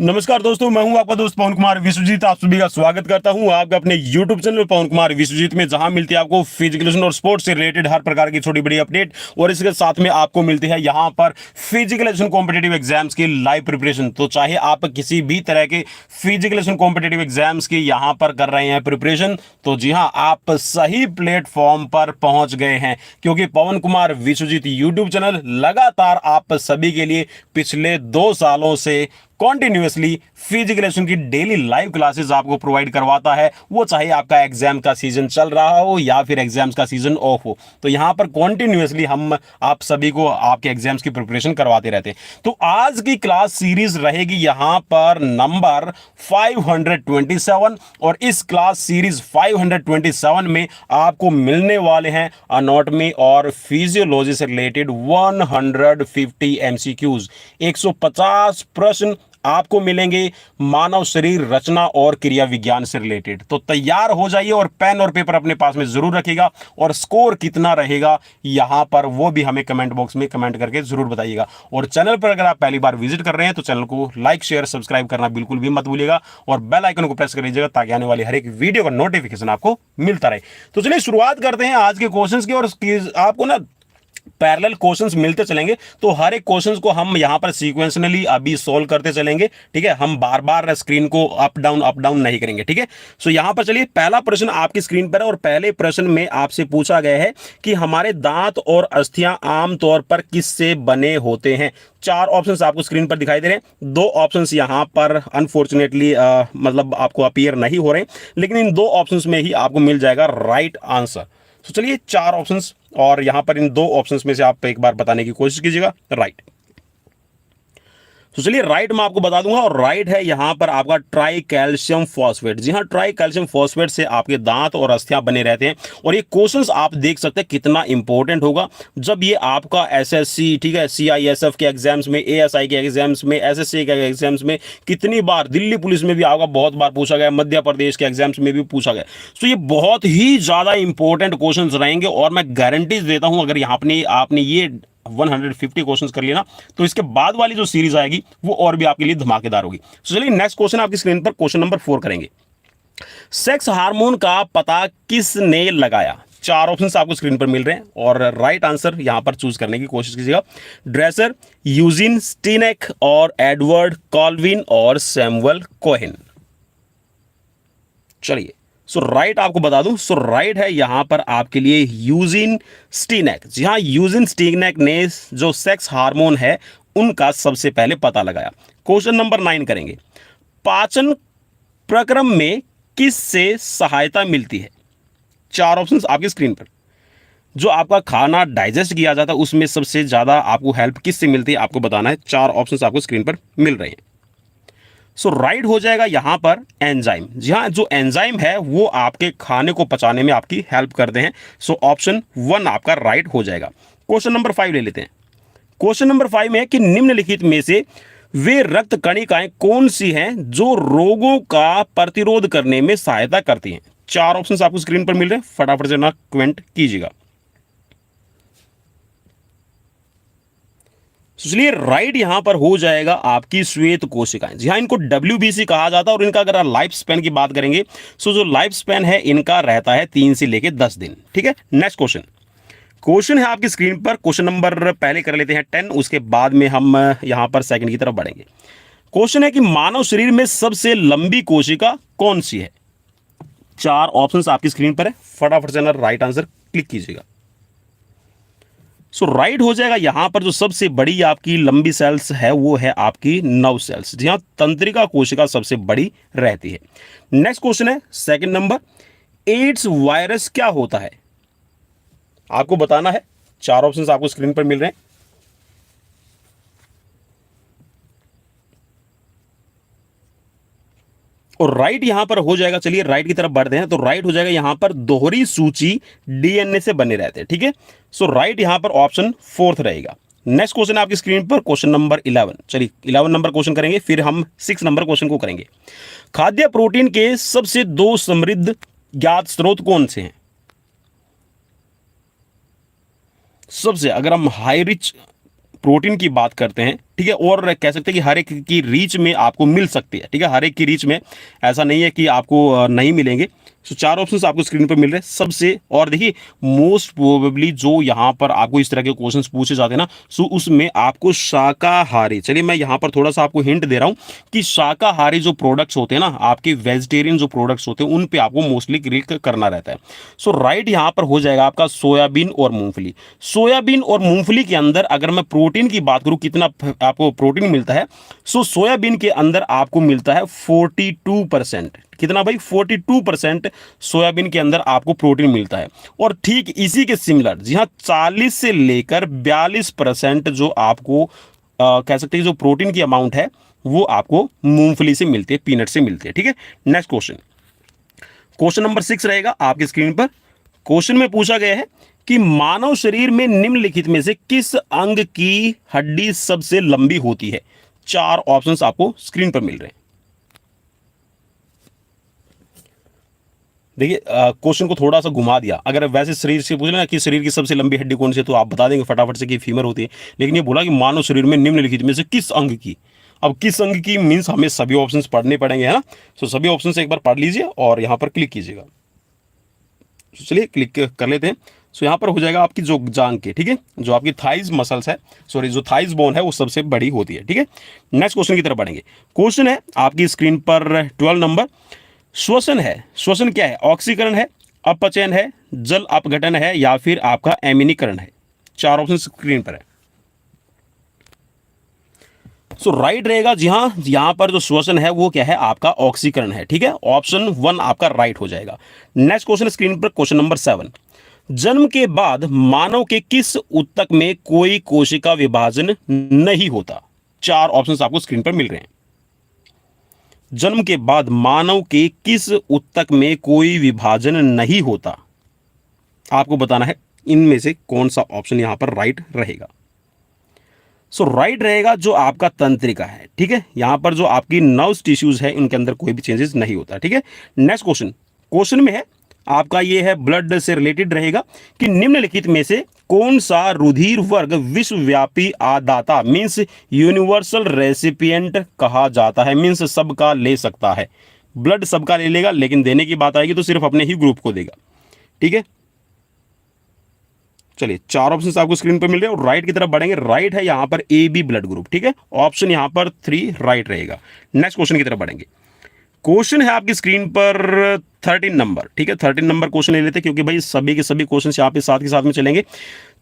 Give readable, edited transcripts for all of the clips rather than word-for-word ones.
नमस्कार दोस्तों, मैं हूं आपका दोस्त पवन कुमार विश्वजीत। आप सभी का स्वागत करता हूं आपके अपने YouTube चैनल पवन कुमार विश्वजीत में, जहां मिलती है आपको फिजिकल और स्पोर्ट्स से रिलेटेड हर प्रकार की छोटी बड़ी अपडेट। और इसके साथ में आपको मिलती है यहां पर फिजिकल कॉम्पिटेटिव एग्जाम्स की लाइव प्रिपरेशन। तो चाहे आप किसी भी तरह के फिजिकल कॉम्पिटेटिव एग्जाम्स की यहां पर कर रहे हैं प्रिपरेशन, तो जी हाँ, आप सही प्लेटफॉर्म पर पहुंच गए हैं, क्योंकि पवन कुमार विश्वजीत YouTube चैनल लगातार आप सभी के लिए पिछले 2 सालों से कॉन्टिन्यूअसली फिजिकल की डेली लाइव क्लासेस आपको प्रोवाइड करवाता है। वो चाहे आपका एग्जाम का सीजन चल रहा हो या फिर एग्जाम्स का सीजन ऑफ हो, तो यहां पर कॉन्टिन्यूअसली हम आप सभी को आपके एग्जाम्स की प्रिपरेशन करवाते रहते हैं। तो आज की क्लास सीरीज रहेगी यहां पर नंबर 527, और इस क्लास सीरीज 527 में आपको मिलने वाले हैं अनॉटमी और फिजियोलॉजी से रिलेटेड 150 MCQs। 150 प्रश्न आपको मिलेंगे मानव शरीर रचना और क्रिया विज्ञान से रिलेटेड। तो तैयार हो जाइए और पेन और पेपर अपने पास में जरूर रखिएगा, और स्कोर कितना रहेगा यहां पर वो भी हमें कमेंट बॉक्स में कमेंट करके जरूर बताइएगा। और चैनल पर अगर आप पहली बार विजिट कर रहे हैं तो चैनल को लाइक शेयर सब्सक्राइब करना बिल्कुल भी मत भूलिएगा, और बेल आइकन को प्रेस कर लीजिएगा ताकि आने वाली हर एक वीडियो का नोटिफिकेशन आपको मिलता रहे। तो चलिए शुरुआत करते हैं आज के क्वेश्चंस की। और आपको ना पैरेलल क्वेश्चंस मिलते चलेंगे, तो हर एक क्वेश्चंस को हम यहां पर सीक्वेंशनली अभी सॉल्व करते चलेंगे। ठीक है, हम बार बार स्क्रीन को अप डाउन नहीं करेंगे। ठीक है, सो यहां पर चलिए, पहला प्रश्न आपकी स्क्रीन पर है, और पहले प्रश्न में आपसे पूछा गया है कि हमारे दांत और अस्थियां आमतौर पर किससे बने होते हैं। 4 ऑप्शंस आपको स्क्रीन पर दिखाई दे रहे हैं। 2 ऑप्शंस यहां पर अनफॉर्चुनेटली मतलब आपको अपीयर नहीं हो रहे, लेकिन इन 2 ऑप्शंस में ही आपको मिल जाएगा राइट आंसर। तो चलिए 4 ऑप्शंस, और यहां पर इन 2 ऑप्शंस में से आप एक बार बताने की कोशिश कीजिएगा राइट। तो चलिए राइट मैं आपको बता दूंगा, और राइट है यहां पर आपका ट्राई कैल्शियम फॉस्फेट। जी हां, ट्राई कैल्शियम फॉस्फेट से आपके दांत और अस्थियां बने रहते हैं। और ये क्वेश्चंस आप देख सकते हैं कितना इंपॉर्टेंट होगा जब ये आपका एसएससी, ठीक है, सीआईएसएफ के एग्जाम्स में, एएसआई के एग्जाम्स में, एसएससी के एग्जाम्स में, कितनी बार दिल्ली पुलिस में भी आपका बहुत बार पूछा गया, मध्य प्रदेश के एग्जाम्स में भी पूछा गया। तो ये बहुत ही ज्यादा इंपॉर्टेंट क्वेश्चन रहेंगे, और मैं गारंटी देता हूं अगर यहाँ आपने ये 150 क्वेश्चंस कर लिए ना, तो इसके बाद वाली जो सीरीज आएगी वो और भी आपके लिए धमाकेदार होगी। तो चलिए नेक्स्ट क्वेश्चन आपकी स्क्रीन पर, क्वेश्चन नंबर 4 करेंगे। सेक्स हार्मोन का पता किसने लगाया। 4 ऑप्शंस आपको स्क्रीन पर मिल रहे हैं, और राइट आंसर यहां पर चूज करने की कोशिश कीजिएगा। ड्रेसर, यूजिन स्टीनेक, और एडवर्ड कॉल्विन, और सैमुअल कोहेन। चलिए, सो राइट आपको बता दूं, सो राइट है यहां पर आपके लिए यूजिन स्टीनेक। जी हां, यूजिन स्टीनेक ने जो सेक्स हार्मोन है उनका सबसे पहले पता लगाया। क्वेश्चन नंबर 9 करेंगे। पाचन प्रक्रम में किससे सहायता मिलती है। 4 ऑप्शंस आपकी स्क्रीन पर। जो आपका खाना डाइजेस्ट किया जाता है उसमें सबसे ज्यादा आपको हेल्प किससे मिलती है आपको बताना है। 4 ऑप्शंस आपको स्क्रीन पर मिल रहे हैं। सो राइट हो जाएगा यहां पर एंजाइम। जी हाँ, जो एंजाइम है वो आपके खाने को पचाने में आपकी हेल्प करते हैं। सो ऑप्शन 1 आपका राइट हो जाएगा। क्वेश्चन नंबर 5 ले लेते हैं। क्वेश्चन नंबर 5 में है कि निम्नलिखित में से वे रक्त कणिकाएं कौन सी हैं जो रोगों का प्रतिरोध करने में सहायता करती हैं। 4 ऑप्शंस आपको स्क्रीन पर मिल रहे हैं, फटाफट से ना कमेंट कीजिएगा। इसलिए राइट यहां पर हो जाएगा आपकी श्वेत कोशिकाएं। जी हां, इनको WBC कहा जाता है, और इनका अगर लाइफ स्पैन की बात करेंगे तो जो लाइफ स्पैन है इनका रहता है 3 से लेकर 10 दिन। ठीक है, नेक्स्ट क्वेश्चन है आपकी स्क्रीन पर। क्वेश्चन नंबर पहले कर लेते हैं 10, उसके बाद में हम यहां पर सेकंड की तरफ बढ़ेंगे। क्वेश्चन है कि मानव शरीर में सबसे लंबी कोशिका कौन सी है। 4 ऑप्शंस आपकी स्क्रीन पर है, फटाफट से ना राइट आंसर क्लिक कीजिएगा। सो राइट हो जाएगा यहां पर जो सबसे बड़ी आपकी लंबी सेल्स है वो है आपकी नर्व सेल्स। जी हां, तंत्रिका कोशिका सबसे बड़ी रहती है। नेक्स्ट क्वेश्चन है सेकंड नंबर। एड्स वायरस क्या होता है आपको बताना है। 4 ऑप्शंस आपको स्क्रीन पर मिल रहे हैं। और राइट यहां पर हो जाएगा, चलिए राइट की तरफ बढ़ते हैं। तो राइट हो जाएगा यहां पर दोहरी सूची DNA से बने रहते हैं। ठीक है, सो राइट यहां पर ऑप्शन 4 रहेगा। नेक्स्ट क्वेश्चन आपकी स्क्रीन पर, क्वेश्चन नंबर 11। चलिए 11 नंबर क्वेश्चन करेंगे, फिर हम 6 नंबर क्वेश्चन को करेंगे। खाद्य प्रोटीन के सबसे 2 समृद्ध ज्ञात स्रोत कौन से हैं। सबसे अगर हम हाई रिच प्रोटीन की बात करते हैं, ठीक है, और कह सकते हैं कि हर एक की रीच में आपको मिल सकती है, ठीक है, हर एक की रीच में, ऐसा नहीं है कि आपको नहीं मिलेंगे। सो चार ऑप्शंस आपको स्क्रीन पर मिल रहे हैं सबसे। और देखिए मोस्ट प्रोबेबली जो यहाँ पर आपको इस तरह के क्वेश्चंस पूछे जाते हैं ना, सो उसमें आपको शाकाहारी, चलिए मैं यहाँ पर थोड़ा सा आपको हिंट दे रहा हूँ कि शाकाहारी जो प्रोडक्ट्स होते हैं ना, आपके वेजिटेरियन जो प्रोडक्ट्स होते हैं उन पे आपको मोस्टली क्लिक करना रहता है। सो राइट यहाँ पर हो जाएगा आपका सोयाबीन और मूंगफली। सोयाबीन और मूंगफली के अंदर अगर मैं प्रोटीन की बात करूँ कितना आपको प्रोटीन मिलता है, सो सोयाबीन के अंदर आपको मिलता है 42%। कितना भाई? 42% सोयाबीन के अंदर आपको प्रोटीन मिलता है। और ठीक इसी के सिमिलर, जी हाँ, 40 से लेकर 42% जो आपको कह सकते हैं जो प्रोटीन की अमाउंट है वो आपको मूंगफली से मिलती है, पीनट से मिलती है, ठीक है। नेक्स्ट क्वेश्चन, क्वेश्चन नंबर 6 रहेगा आपकी स्क्रीन पर। क्वेश्चन में पूछा गया है कि मानव शरीर में निम्नलिखित में से किस अंग की हड्डी सबसे लंबी होती है? चार ऑप्शंस आपको स्क्रीन पर मिल रहे हैं। देखिए क्वेश्चन को थोड़ा सा घुमा दिया। अगर वैसे शरीर से पूछना कि शरीर की सबसे लंबी हड्डी कौन सी है तो आप बता देंगे फटाफट से कि फीमर होती है, लेकिन ये बोला कि मानव शरीर में निम्नलिखित में से किस अंग की। अब किस अंग की मीन्स हमें सभी ऑप्शंस पढ़ने पड़ेंगे, है ना। तो सभी ऑप्शंस एक बार पढ़ लीजिए और यहाँ पर क्लिक कीजिएगा। चलिए क्लिक कर लेते हैं। सो यहाँ पर हो जाएगा आपकी जो जांग के, ठीक है, जो आपकी थाइज मसल्स है, सॉरी जो थाइज बोन है वो सबसे बड़ी होती है, ठीक है। नेक्स्ट क्वेश्चन की तरफ बढ़ेंगे। क्वेश्चन है आपकी स्क्रीन पर 12 नंबर। श्वसन है, श्वसन क्या है? ऑक्सीकरण है, अपचयन है, जल अपघटन है, या फिर आपका एमिनीकरण है? चार ऑप्शन स्क्रीन पर है। सो राइट रहेगा, जी हाँ, यहां पर जो श्वसन है वो क्या है? आपका ऑक्सीकरण है, ठीक है। ऑप्शन 1 आपका राइट हो जाएगा। नेक्स्ट क्वेश्चन स्क्रीन पर, क्वेश्चन नंबर 7। जन्म के बाद मानव के किस ऊतक में कोई कोशिका विभाजन नहीं होता? चार ऑप्शंस आपको स्क्रीन पर मिल रहे हैं। जन्म के बाद मानव के किस ऊतक में कोई विभाजन नहीं होता? आपको बताना है इनमें से कौन सा ऑप्शन यहां पर राइट रहेगा। सो राइट रहेगा जो आपका तंत्रिका है, ठीक है। यहां पर जो आपकी नर्व्स टिश्यूज है इनके अंदर कोई भी चेंजेस नहीं होता, ठीक है। नेक्स्ट क्वेश्चन, क्वेश्चन में है आपका ये है ब्लड से रिलेटेड रहेगा कि निम्नलिखित में से कौन सा रुधिर वर्ग विश्वव्यापी आदाता मींस यूनिवर्सल रेसिपिएंट कहा जाता है? मींस सबका ले सकता है। ब्लड सबका ले लेगा, लेकिन देने की बात आएगी तो सिर्फ अपने ही ग्रुप को देगा, ठीक है। चलिए चार ऑप्शंस आपको स्क्रीन पर मिल रहे हैं और राइट की तरफ बढ़ेंगे। राइट है यहां पर ए बी ब्लड ग्रुप, ठीक है। ऑप्शन यहां पर 3 राइट रहेगा। नेक्स्ट क्वेश्चन की तरफ बढ़ेंगे। क्वेश्चन है आपकी स्क्रीन पर 13 नंबर, ठीक है। 13 नंबर क्वेश्चन ले लेते हैं क्योंकि भाई सभी के सभी क्वेश्चन यहाँ पे साथ के साथ में चलेंगे।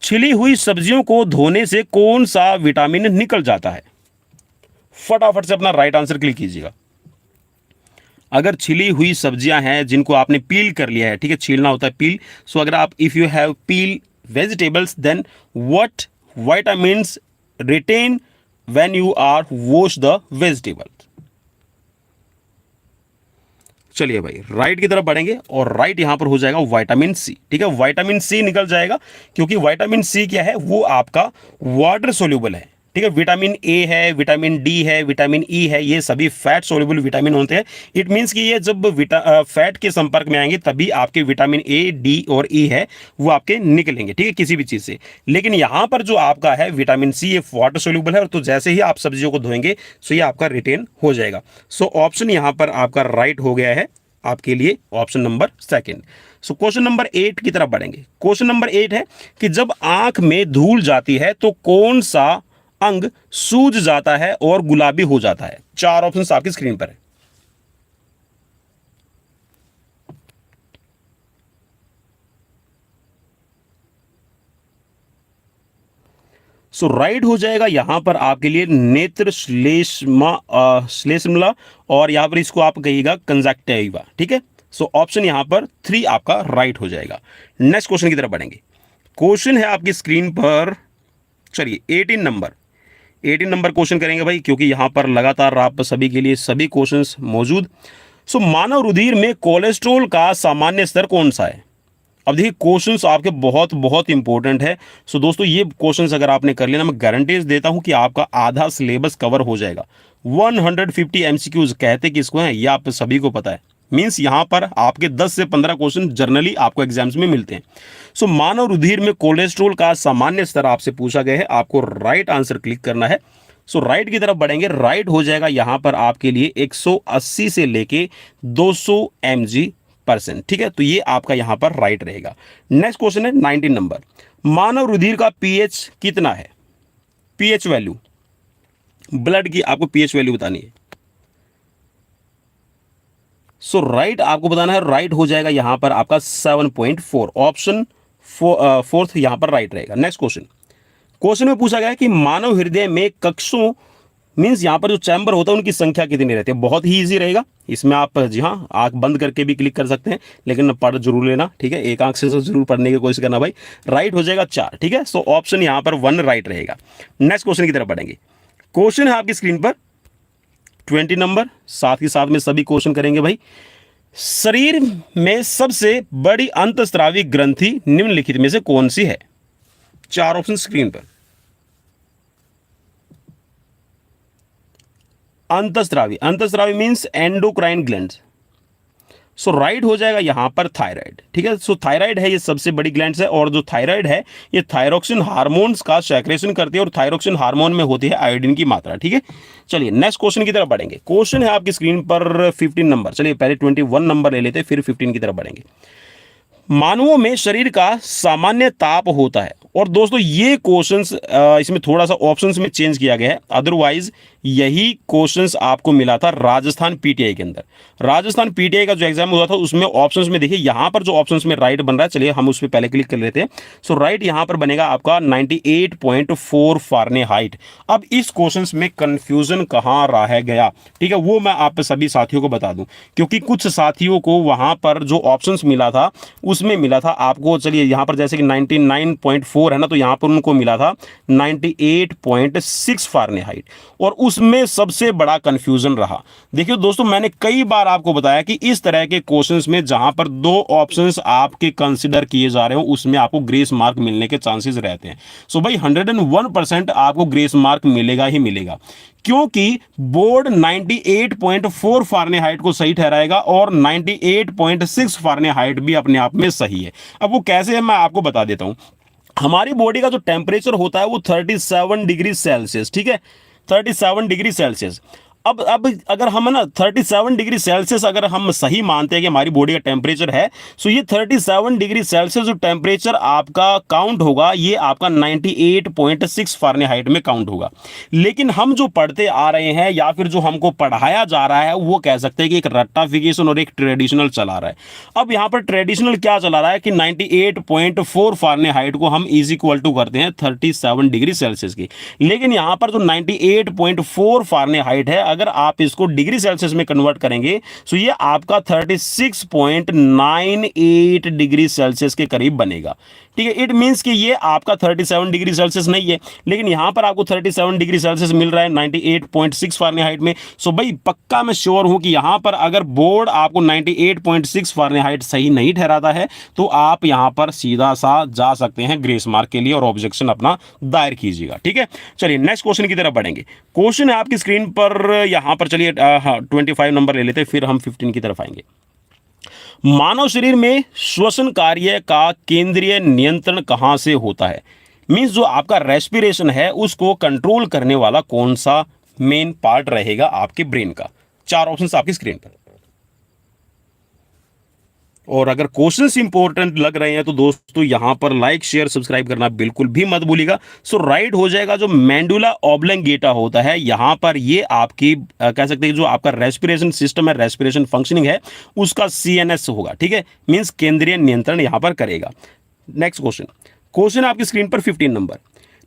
छिली हुई सब्जियों को धोने से कौन सा विटामिन निकल जाता है? फटाफट से अपना राइट आंसर क्लिक कीजिएगा। अगर छिली हुई सब्जियां हैं जिनको आपने पील कर लिया है, ठीक है, छीलना होता है पील। सो अगर आप if you have peel vegetables then what vitamins retain when you are wash the vegetable? चलिए भाई राइट की तरफ बढ़ेंगे और राइट यहां पर हो जाएगा विटामिन सी, ठीक है। विटामिन सी निकल जाएगा क्योंकि विटामिन सी क्या है? वो आपका वाटर सोल्यूबल है, ठीक है। विटामिन ए है, विटामिन डी है, विटामिन ई है, ये सभी फैट सोल्यूबल विटामिन होते हैं। इट मींस कि ये जब फैट के संपर्क में आएंगे तभी आपके विटामिन ए, डी और ई है वो आपके निकलेंगे, ठीक है, किसी भी चीज से। लेकिन यहां पर जो आपका है विटामिन सी, ये वाटर सोल्यूबल है, और तो जैसे ही आप सब्जियों को धोएंगे सो ये आपका रिटेन हो जाएगा। सो ऑप्शन यहां पर आपका राइट हो गया है आपके लिए, option number 2। So question number 8 की तरफ बढ़ेंगे। क्वेश्चन नंबर 8 है कि जब आंख में धूल जाती है तो कौन सा अंग सूज जाता है और गुलाबी हो जाता है? चार ऑप्शंस आपकी स्क्रीन पर है। सो राइट हो जाएगा यहां पर आपके लिए नेत्र श्लेष्मला, और यहां पर इसको आप कहिएगा कंजक्टिवा, ठीक है। सो ऑप्शन यहां पर 3 आपका राइट हो जाएगा। नेक्स्ट क्वेश्चन की तरफ बढ़ेंगे। क्वेश्चन है आपकी स्क्रीन पर, चलिए 18 नंबर क्वेश्चन करेंगे भाई, क्योंकि यहां पर लगातार आप सभी के लिए सभी क्वेश्चंस मौजूद। सो मानव रुधिर में कोलेस्ट्रॉल का सामान्य स्तर कौन सा है? अब देखिए क्वेश्चंस आपके बहुत बहुत इंपॉर्टेंट है। सो दोस्तों ये क्वेश्चंस अगर आपने कर लिया ना, मैं गारंटीज देता हूं कि आपका आधा सिलेबस कवर हो जाएगा। 150 एमसीक्यूज कहते किसको हैं, ये आप सभी को पता है। मींस यहां पर आपके 10 से 15 क्वेश्चन जनरली आपको एग्जाम्स में मिलते हैं। सो मानव रुधिर में कोलेस्ट्रॉल का सामान्य स्तर आपसे पूछा गया है, आपको राइट आंसर क्लिक करना है। सो राइट की तरफ बढ़ेंगे, राइट हो जाएगा यहां पर आपके लिए 180 से लेके 200 mg/%, ठीक है। तो ये आपका यहां पर राइट रहेगा। नेक्स्ट क्वेश्चन है 19 नंबर, मानव रुधिर का पीएच कितना है? पीएच वैल्यू, ब्लड की आपको पीएच वैल्यू बतानी है। सो राइट आपको बताना है, राइट हो जाएगा यहां पर आपका 7.4, ऑप्शन फोर्थ यहां पर राइट रहेगा। नेक्स्ट क्वेश्चन, क्वेश्चन में पूछा गया है कि मानव हृदय में कक्षों मींस यहां पर जो चैम्बर होता है उनकी संख्या कितनी रहती है? बहुत ही इजी रहेगा, इसमें आप जी हाँ आंख बंद करके भी क्लिक कर सकते हैं, लेकिन पढ़ जरूर लेना, ठीक है। एक आंख से तो जरूर पढ़ने की कोशिश करना भाई। राइट हो जाएगा 4, ठीक है। सो ऑप्शन यहां पर 1 राइट रहेगा। नेक्स्ट क्वेश्चन की तरफ बढ़ेंगे। क्वेश्चन है आपकी स्क्रीन पर 20 नंबर, साथ ही साथ में सभी क्वेश्चन करेंगे भाई। शरीर में सबसे बड़ी अंतस्रावी ग्रंथि निम्नलिखित में से कौन सी है? 4 ऑप्शन स्क्रीन पर। अंतस्रावी, अंतस्रावी मींस एंडोक्राइन ग्लैंड्स। सो राइट हो जाएगा यहां पर थायराइड, ठीक है। सो थायराइड है, ये सबसे बड़ी ग्लैंड्स है, और जो थायराइड है ये थायरोक्सिन हार्मोन्स का सेक्रेशन करती है, और थायरोक्सिन हार्मोन में होती है आयोडीन की मात्रा, ठीक है। चलिए नेक्स्ट क्वेश्चन की तरफ बढ़ेंगे। क्वेश्चन है आपकी स्क्रीन पर 15 नंबर। चलिए पहले 21 नंबर ले लेते हैं, फिर 15 की तरफ बढ़ेंगे। मानवों में शरीर का सामान्य ताप होता है, और दोस्तों ये क्वेश्चंस इसमें थोड़ा सा ऑप्शंस में चेंज किया गया है, अदरवाइज यही क्वेश्चंस आपको मिला था राजस्थान पीटीआई के अंदर। राजस्थान पीटीआई का जो एग्जाम हुआ था उसमें ऑप्शंस में देखिए यहां पर जो ऑप्शंस में राइट बन रहा है, चलिए हम उस पर पहले क्लिक कर लेते हैं। सो राइट यहां पर बनेगा आपका 98.4 फ़ारेनहाइट। अब इस क्वेश्चंस में कंफ्यूजन कहां रह गया, ठीक है, वो मैं आप सभी साथियों को बता दूं, क्योंकि कुछ साथियों को वहां पर जो ऑप्शंस मिला था उसमें मिला था आपको, चलिए यहां पर जैसे कि 99.4 है ना, तो यहां पर उनको मिला था 98.6 फ़ारेनहाइट, और उसमें सबसे बड़ा कंफ्यूजन रहा। देखिए दोस्तों, मैंने कई बार आपको बताया कि इस तरह के क्वेश्चंस में जहां पर 2 ऑप्शंस आपके कंसीडर किए जा रहे हो उसमें आपको ग्रेस मार्क मिलने के चांसेस रहते हैं। सो भाई 101% आपको ग्रेस मार्क मिलेगा ही मिलेगा, क्योंकि बोर्ड 98.4 फ़ारेनहाइट को सही ठहराएगा और 98.6 फ़ारेनहाइट भी अपने आप में सही है। अब वो कैसे है मैं आपको बता देता हूं। हमारी बॉडी का जो टेम्परेचर होता है वो 37 डिग्री सेल्सियस, ठीक है, 37 डिग्री सेल्सियस। अब अगर हम ना 37 डिग्री सेल्सियस अगर हम सही मानते हैं कि हमारी बॉडी का टेम्परेचर है, सो ये 37 डिग्री सेल्सियस जो टेम्परेचर आपका काउंट होगा ये आपका 98.6 फ़ारेनहाइट में काउंट होगा। लेकिन हम जो पढ़ते आ रहे हैं या फिर जो हमको पढ़ाया जा रहा है वो कह सकते हैं कि एक रट्टाफिकेशन और एक ट्रेडिशनल चला रहा है। अब यहाँ पर ट्रेडिशनल क्या चला रहा है कि 98.4 फ़ारेनहाइट को हम इज इक्वल टू करते हैं 37 डिग्री सेल्सियस की, लेकिन यहाँ पर जो 98.4 फ़ारेनहाइट है अगर आप इसको डिग्री सेल्सियस में कन्वर्ट करेंगे तो ये आपका 36.98 डिग्री सेल्सियस के करीब बनेगा, ठीक है। इट मींस कि ये आपका 37 डिग्री सेल्सियस नहीं है, लेकिन यहां पर आपको 37 डिग्री सेल्सियस मिल रहा है 98.6 फ़ारेनहाइट में। सो भाई पक्का मैं श्योर हूं कि यहां पर अगर बोर्ड आपको 98.6 फ़ारेनहाइट सही नहीं ठहराता है तो आप यहां पर सीधा सा जा सकते हैं ग्रेस मार्क के लिए और ऑब्जेक्शन अपना दायर कीजिएगा, ठीक है। चलिए नेक्स्ट क्वेश्चन की तरफ बढ़ेंगे। क्वेश्चन है आपकी स्क्रीन पर यहां पर, चलिए 25 नंबर ले लेते हैं, फिर हम 15 की तरफ आएंगे। मानव शरीर में श्वसन कार्य का केंद्रीय नियंत्रण कहां से होता है? मींस जो आपका रेस्पिरेशन है उसको कंट्रोल करने वाला कौन सा मेन पार्ट रहेगा आपके ब्रेन का? 4 ऑप्शंस आपकी स्क्रीन पर। और अगर क्वेश्चंस इंपॉर्टेंट लग रहे हैं तो दोस्तों यहां पर लाइक शेयर सब्सक्राइब करना बिल्कुल भी मत भूलिएगा। सो राइट हो जाएगा जो मेंडुला ऑब्लंगेटा होता है, यहां पर ये आपकी कह सकते हैं जो आपका रेस्पिरेशन सिस्टम है, रेस्पिरेशन फंक्शनिंग है उसका सीएनएस होगा, ठीक है, मींस केंद्रीय नियंत्रण यहां पर करेगा। नेक्स्ट क्वेश्चन, क्वेश्चन आपकी स्क्रीन पर 15 नंबर।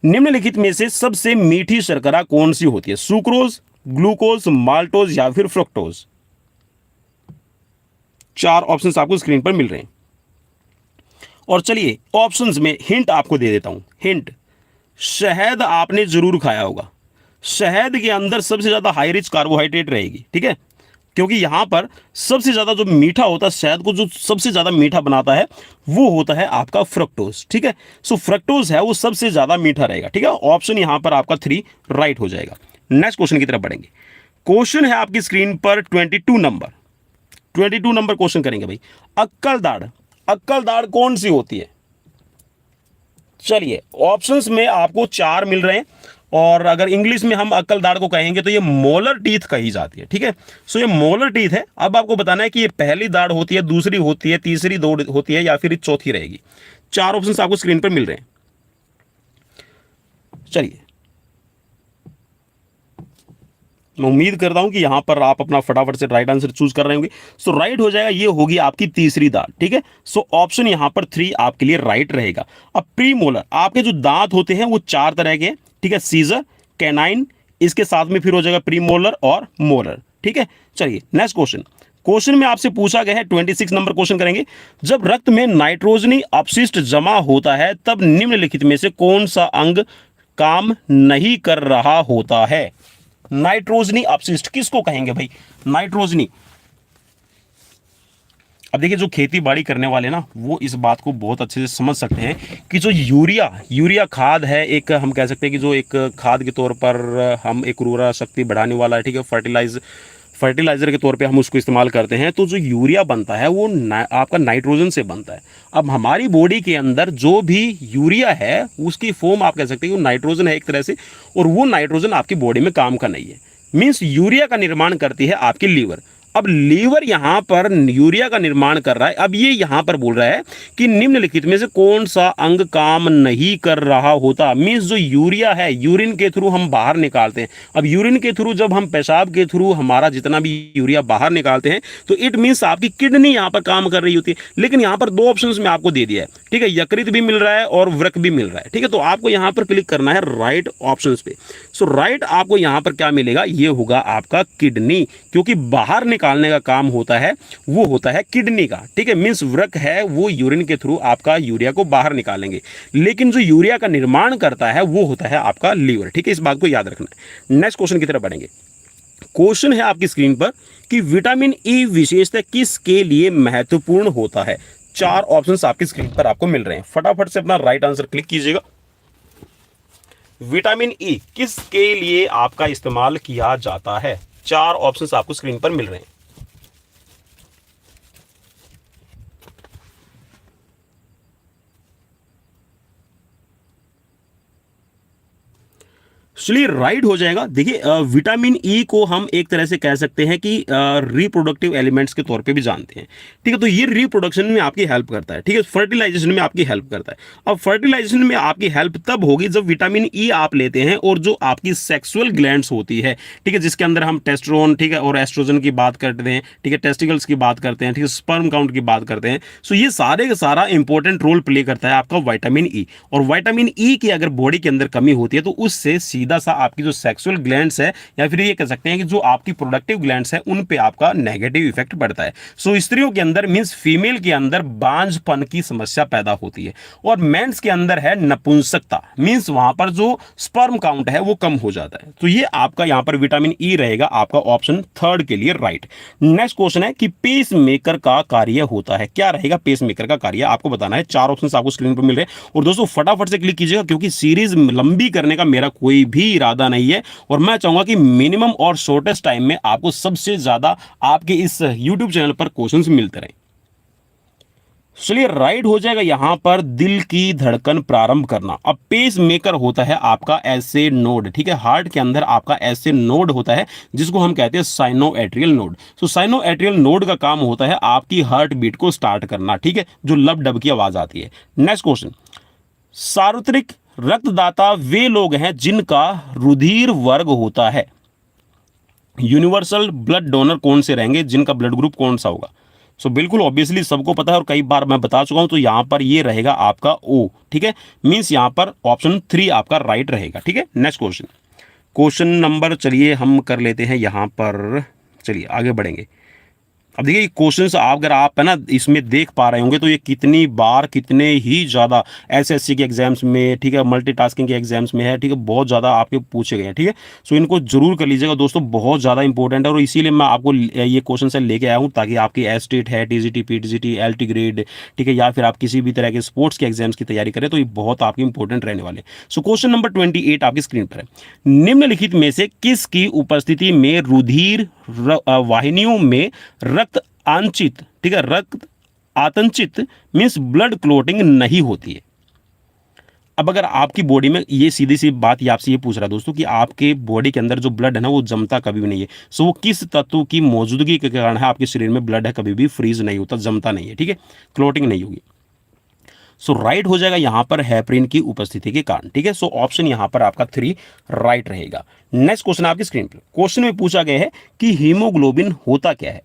निम्नलिखित में से सबसे मीठी शर्करा कौन सी होती है? सुक्रोज, ग्लूकोज, माल्टोज या फिर फ्रुक्टोज? 4 ऑप्शंस आपको स्क्रीन पर मिल रहे हैं। और चलिए ऑप्शंस में हिंट आपको दे देता हूं। हिंट, शहद आपने जरूर खाया होगा। शहद के अंदर सबसे ज्यादा हाई रिच कार्बोहाइड्रेट रहेगी, ठीक है, क्योंकि यहां पर सबसे ज्यादा जो मीठा होता है, शहद को जो सबसे ज्यादा मीठा बनाता है वो होता है आपका फ्रक्टोज, ठीक है। सो फ्रक्टोज है वो सबसे ज्यादा मीठा रहेगा, ठीक है। ऑप्शन यहां पर आपका 3 राइट हो जाएगा। नेक्स्ट क्वेश्चन की तरफ बढ़ेंगे। क्वेश्चन है आपकी स्क्रीन पर 22 नंबर। 22 नंबर क्वेश्चन करेंगे भाई। अक्कल दाढ़, अक्कल दाढ़ कौन सी होती है? चलिए ऑप्शंस में आपको 4 मिल रहे हैं। और अगर इंग्लिश में हम अक्ल दाढ़ को कहेंगे तो ये मोलर टीथ कही जाती है, ठीक है। सो ये मोलर टीथ है। अब आपको बताना है कि ये पहली दाढ़ होती है, दूसरी होती है, तीसरी दौड़ होती है, या फिर चौथी रहेगी। चार ऑप्शन आपको स्क्रीन पर मिल रहे हैं। चलिए, मैं उम्मीद करता हूं कि यहां पर आप अपना फटाफट से राइट आंसर चूज कर रहे होंगे। सो राइट हो जाएगा, ये होगी आपकी तीसरी दांत, ठीक है। सो ऑप्शन यहां पर 3 आपके लिए राइट रहेगा। अब प्री मोलर, आपके जो दांत होते हैं वो 4 तरह के, ठीक है, सीजर, कैनाइन, इसके साथ में फिर हो जाएगा प्री मोलर और मोलर, ठीक है। चलिए नेक्स्ट क्वेश्चन। क्वेश्चन में आपसे पूछा गया है 26 नंबर क्वेश्चन करेंगे। जब रक्त में नाइट्रोजनी अपशिष्ट जमा होता है तब निम्नलिखित में से कौन सा अंग काम नहीं कर रहा होता है? नाइट्रोजनी अपशिष्ट किसको कहेंगे भाई? नाइट्रोजनी। अब देखिए, जो खेती बाड़ी करने वाले ना वो इस बात को बहुत अच्छे से समझ सकते हैं कि जो यूरिया खाद है, एक हम कह सकते हैं कि जो एक खाद के तौर पर हम एक उर्वरा शक्ति बढ़ाने वाला है, ठीक है, फर्टिलाइजर के तौर पे हम उसको इस्तेमाल करते हैं। तो जो यूरिया बनता है वो आपका नाइट्रोजन से बनता है। अब हमारी बॉडी के अंदर जो भी यूरिया है उसकी फॉर्म आप कह सकते हैं कि नाइट्रोजन है एक तरह से, और वो नाइट्रोजन आपकी बॉडी में काम का नहीं है। मीन्स यूरिया का निर्माण करती है आपकी लीवर। अब लीवर यहां पर यूरिया का निर्माण कर रहा है। अब ये यहां पर बोल रहा है कि निम्नलिखित में से कौन सा अंग काम नहीं कर रहा होता। मीन्स जो यूरिया है यूरिन के थ्रू हम बाहर निकालते हैं। अब यूरिन के थ्रू जब हम पेशाब के थ्रू हमारा जितना भी यूरिया बाहर निकालते हैं तो इट मीन्स आपकी किडनी यहां पर काम कर रही होती है। लेकिन यहां पर 2 ऑप्शंस में आपको दे दिया है, ठीक है, यकृत भी मिल रहा है और वृक्क भी मिल रहा है, ठीक है। तो आपको यहां पर क्लिक करना है राइट ऑप्शंस पे। सो राइट आपको यहां पर क्या मिलेगा? ये होगा आपका किडनी, क्योंकि बाहर निकालने का काम होता है वो होता है किडनी का, ठीक है। मींस वृक्क है वो यूरिन के थ्रू आपका यूरिया को बाहर निकालेंगे, लेकिन जो यूरिया का निर्माण करता है वो होता है आपका लीवर, ठीक है। इस बात को याद रखना है। नेक्स्ट क्वेश्चन की तरफ बढ़ेंगे। क्वेश्चन है आपकी स्क्रीन पर कि विटामिन ई विशेषता किसके लिए महत्वपूर्ण होता है? 4 ऑप्शंस आपकी स्क्रीन पर आपको मिल रहे हैं। फटाफट से अपना राइट आंसर क्लिक कीजिएगा। विटामिन ई किसके लिए आपका इस्तेमाल किया जाता है? 4 ऑप्शंस आपको स्क्रीन पर मिल रहे हैं। चलिए राइट हो जाएगा। देखिए, विटामिन ई को हम एक तरह से कह सकते हैं कि रिप्रोडक्टिव एलिमेंट्स के तौर पे भी जानते हैं, ठीक है। तो ये रिप्रोडक्शन में आपकी हेल्प करता है, ठीक है, फर्टिलाइजेशन में आपकी हेल्प करता है। अब फर्टिलाइजेशन में आपकी हेल्प तब होगी जब विटामिन ई आप लेते हैं और जो आपकी सेक्सुअल ग्लैंड्स होती है, ठीक है, जिसके अंदर हम टेस्टोस्टेरोन, ठीक है, और एस्ट्रोजन की बात करते हैं, ठीक है, टेस्टिकल्स की बात करते हैं, ठीक है, स्पर्म काउंट की बात करते हैं। सो ये सारे का सारा इंपॉर्टेंट रोल प्ले करता है आपका विटामिन ई। और विटामिन ई की अगर बॉडी के अंदर कमी होती है तो उससे सीधा सा आपकी जो सेक्सुअल ग्लैंड्स है, या फिर ये कह सकते हैं कि जो आपकी प्रोडक्टिव ग्लैंड्स है, उन पे आपका नेगेटिव इफेक्ट पड़ता है। सो स्त्रियों के अंदर मींस फीमेल के अंदर बांझपन की समस्या पैदा होती है, और मेंस के अंदर है नपुंसकता, मींस वहां पर जो स्पर्म काउंट है वो कम हो जाता है। तो ये आपका यहां पर विटामिन ई रहेगा आपका ऑप्शन 3 के लिए राइट। नेक्स्ट क्वेश्चन है कि पेस मेकर का कार्य होता है। क्या रहेगा पेस मेकर का कार्य? आपको बताना है। 4 ऑप्शन आपको स्क्रीन पर मिल रहे हैं, और दोस्तों फटाफट से क्लिक कीजिएगा क्योंकि सीरीज लंबी करने का मेरा कोई भी इरादा नहीं है, और मैं चाहूंगा कि मिनिमम और शॉर्टेस्ट टाइम में आपको सबसे ज्यादा आपके इस YouTube चैनल पर क्वेश्चंस मिलते रहें। चलिए राइट हो जाएगा यहां पर दिल की धड़कन प्रारंभ करना। अब पेस मेकर होता है आपका ऐसे नोड, ठीक है, हार्ट के अंदर आपका ऐसे नोड होता है जिसको हम कहते हैं साइनोएट्रियल नोड। तो साइनोएट्रियल नोड का काम होता है आपकी हार्ट बीट को स्टार्ट करना, ठीक है, जो लब डब की आवाज आती है। नेक्स्ट क्वेश्चन, सार्वत्रिक रक्तदाता वे लोग हैं जिनका रुधिर वर्ग होता है। यूनिवर्सल ब्लड डोनर कौन से रहेंगे, जिनका ब्लड ग्रुप कौन सा होगा? सो बिल्कुल ऑब्वियसली सबको पता है और कई बार मैं बता चुका हूं, तो यहां पर ये रहेगा आपका ओ, ठीक है। मींस यहां पर ऑप्शन 3 आपका राइट रहेगा, ठीक है। नेक्स्ट क्वेश्चन, क्वेश्चन नंबर चलिए हम कर लेते हैं यहां पर। चलिए आगे बढ़ेंगे। अब देखिए क्वेश्चंस अगर आप है ना इसमें देख पा रहे होंगे तो ये कितनी बार कितने ही ज़्यादा एसएससी के एग्जाम्स में, ठीक है, मल्टीटास्किंग के एग्जाम्स में है, ठीक है, बहुत ज़्यादा आपके पूछे गए हैं, ठीक है। सो इनको जरूर कर लीजिएगा दोस्तों, बहुत ज़्यादा इंपॉर्टेंट है, और इसीलिए मैं आपको ये क्वेश्चन से लेके आया हूँ ताकि आपकी एस्टेट है, टीजीटी, पीटीजीटी, एलटी ग्रेड, ठीक है, या फिर आप किसी भी तरह के स्पोर्ट्स के एग्जाम्स की तैयारी करें तो ये बहुत आपकी इंपॉर्टेंट रहने वाले। सो क्वेश्चन नंबर 28 आपकी स्क्रीन पर है। निम्नलिखित में से किसकी उपस्थिति में रुधिर वाहिनियों में रक्त आंचित, ठीक है, रक्त आतंचित मींस ब्लड क्लोटिंग नहीं होती है? अब अगर आपकी बॉडी में, ये सीधी सी बात ये आपसे ये पूछ रहा है दोस्तों कि आपके बॉडी के अंदर जो ब्लड है ना वो जमता कभी भी नहीं है। सो वो किस तत्व की मौजूदगी के कारण है आपके शरीर में ब्लड है कभी भी फ्रीज नहीं होता, जमता नहीं है, ठीक है, क्लोटिंग नहीं होगी। सो राइट हो जाएगा यहां पर हेपरिन की उपस्थिति के कारण, ठीक है। सो ऑप्शन यहां पर आपका 3 राइट रहेगा। नेक्स्ट क्वेश्चन आपकी स्क्रीन पर, क्वेश्चन में पूछा गया है कि हीमोग्लोबिन होता क्या है।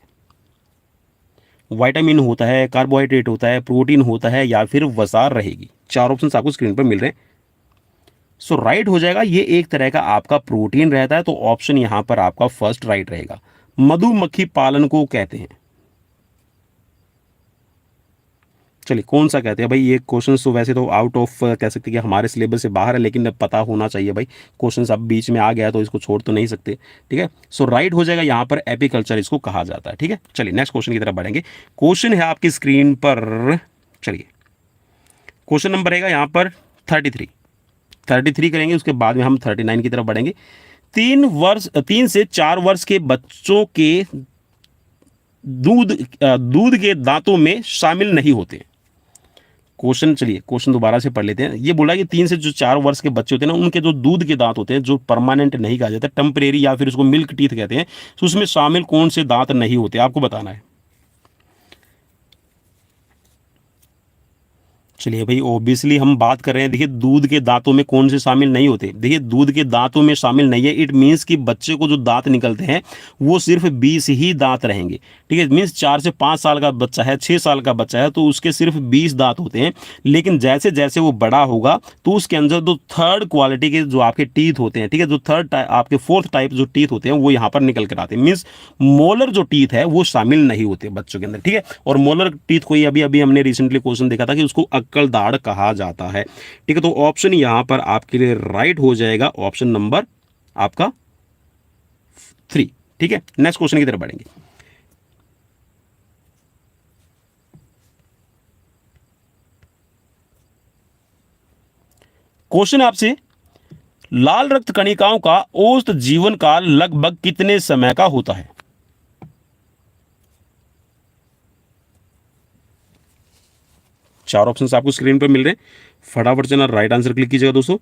विटामिन होता है, कार्बोहाइड्रेट होता है, प्रोटीन होता है, या फिर वसा रहेगी। 4 ऑप्शन आपको स्क्रीन पर मिल रहे हैं। सो राइट हो जाएगा, ये एक तरह का आपका प्रोटीन रहता है, तो ऑप्शन यहां पर आपका फर्स्ट राइट रहेगा। मधुमक्खी पालन को कहते हैं, चलिए कौन सा कहते हैं भाई। ये क्वेश्चन तो वैसे तो आउट ऑफ कह सकते हैं कि हमारे सिलेबस से बाहर है, लेकिन पता होना चाहिए भाई। क्वेश्चन अब बीच में आ गया तो इसको छोड़ तो नहीं सकते, ठीक है। सो राइट हो जाएगा यहाँ पर एपीकल्चर इसको कहा जाता है, ठीक है। चलिए नेक्स्ट क्वेश्चन की तरफ बढ़ेंगे। क्वेश्चन है आपकी स्क्रीन पर, चलिए क्वेश्चन नंबर रहेगा यहाँ पर 33 करेंगे, उसके बाद में हम 39 की तरफ बढ़ेंगे। 3 से 4 वर्ष के बच्चों के दूध के दांतों में शामिल नहीं होते। क्वेश्चन, चलिए क्वेश्चन दोबारा से पढ़ लेते हैं। ये बोला कि 3 से जो 4 वर्ष के बच्चे होते हैं ना, उनके जो दूध के दांत होते हैं, जो परमानेंट नहीं कहा जाता, टेम्परेरी या फिर उसको मिल्क टीथ कहते हैं, तो उसमें शामिल कौन से दांत नहीं होते, आपको बताना है। चलिए भाई, ऑब्वियसली हम बात कर रहे हैं, देखिए दूध के दांतों में कौन से शामिल नहीं होते। देखिए दूध के दांतों में शामिल नहीं है, इट मीन्स कि बच्चे को जो दांत निकलते हैं वो सिर्फ 20 ही दांत रहेंगे, ठीक है। मीन्स 4 से 5 साल का बच्चा है, 6 साल का बच्चा है, तो उसके सिर्फ 20 दांत होते हैं। लेकिन जैसे जैसे वो बड़ा होगा तो उसके अंदर जो थर्ड क्वालिटी के जो आपके टीथ होते हैं, ठीक है, जो थर्ड आपके फोर्थ टाइप जो टीथ होते हैं वो यहाँ पर निकल कर आते हैं। मीन्स मोलर जो टीथ है वो शामिल नहीं होते बच्चों के अंदर, ठीक है। और मोलर टीथ को अभी अभी हमने रिसेंटली क्वेश्चन देखा था कि उसको अक्कल दाढ़ कहा जाता है, ठीक है। तो ऑप्शन यहां पर आपके लिए राइट हो जाएगा, ऑप्शन नंबर आपका 3, ठीक है। नेक्स्ट क्वेश्चन की तरफ बढ़ेंगे। क्वेश्चन आपसे, लाल रक्त कणिकाओं का औसत जीवन काल लगभग कितने समय का होता है। चार ऑप्शंस आपको स्क्रीन पर मिल रहे हैं, फटाफट से ना राइट आंसर क्लिक कीजिएगा दोस्तों।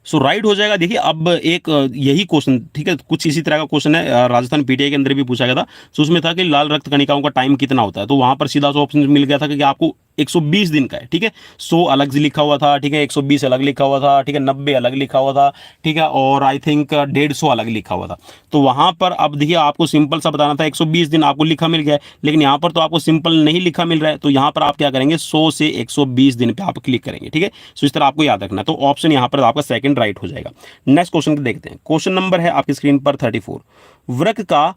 सो राइट हो जाएगा। देखिए अब एक यही क्वेश्चन, ठीक है, कुछ इसी तरह का क्वेश्चन है, राजस्थान पीटीआई के अंदर भी पूछा गया था। सो उसमें था कि लाल रक्त कणिकाओं का टाइम कितना होता है, तो वहां पर सीधा सा ऑप्शन मिल गया था कि आपको 120 दिन का है, ठीक है। 100 अलग से लिखा हुआ था, ठीक है, 120 अलग लिखा हुआ था, ठीक है, 90 अलग लिखा हुआ था, ठीक है, और आई थिंक 150 अलग लिखा हुआ था। तो वहां पर अब देखिए आपको सिंपल सा बताना था, 120 दिन आपको लिखा मिल गया है, लेकिन यहाँ पर तो आपको सिंपल नहीं लिखा मिल रहा है, तो यहाँ पर आप क्या करेंगे, 100 से 120 दिन पे आप क्लिक करेंगे, ठीक है। सो इस तरह आपको याद रखना है। तो ऑप्शन यहाँ पर आपका सेकंड राइट हो जाएगा। नेक्स्ट क्वेश्चन देखते हैं। क्वेश्चन नंबर है आपकी स्क्रीन पर 34। वृक्क का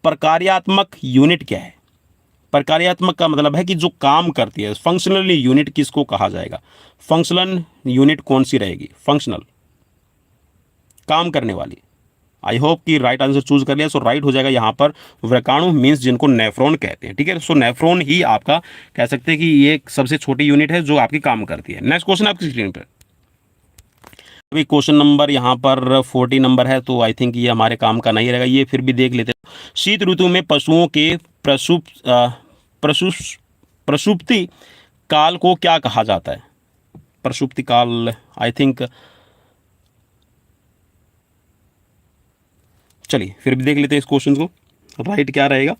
प्रकार्यात्मक यूनिट क्या है। प्रकार्यात्मक का मतलब है कि जो काम करती है, फंक्शनल यूनिट किसको कहा जाएगा। फंक्शनल यूनिट कौन सी रहेगी, फंक्शनल, काम करने वाली। आई होप कि राइट आंसर चूज कर लिया। सो राइट हो जाएगा यहाँ पर व्रकाणु, मीन्स जिनको नेफ्रॉन कहते हैं, ठीक है। सो नेफ्रॉन ही आपका कह सकते हैं कि ये सबसे छोटी यूनिट है जो आपकी काम करती है। नेक्स्ट क्वेश्चन आपकी स्क्रीन पर, अभी क्वेश्चन नंबर यहाँ पर 40 नंबर है, तो आई थिंक ये हमारे काम का नहीं रहेगा, ये फिर भी देख लेते हैं। शीत ऋतु में पशुओं के प्रसुप्ति काल को क्या कहा जाता है। प्रसुप्ति काल, आई थिंक, चलिए फिर भी देख लेते हैं इस क्वेश्चन को, राइट क्या रहेगा।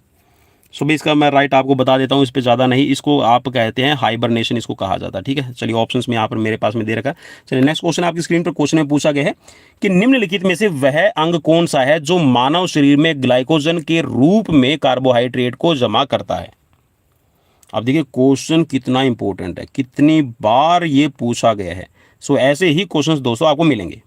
सो इसका मैं राइट आपको बता देता हूँ, इस पे ज़्यादा नहीं, इसको आप कहते हैं हाइबरनेशन, इसको कहा जाता है, ठीक है। चलिए ऑप्शंस में यहाँ पर मेरे पास में दे रखा है। चलिए नेक्स्ट क्वेश्चन आपकी स्क्रीन पर, क्वेश्चन में पूछा गया है कि निम्नलिखित में से वह अंग कौन सा है जो मानव शरीर में ग्लाइकोजन के रूप में कार्बोहाइड्रेट को जमा करता है। अब देखिए क्वेश्चन कितना इंपॉर्टेंट है, कितनी बार ये पूछा गया है। सो ऐसे ही क्वेश्चंस दोस्तों आपको मिलेंगे।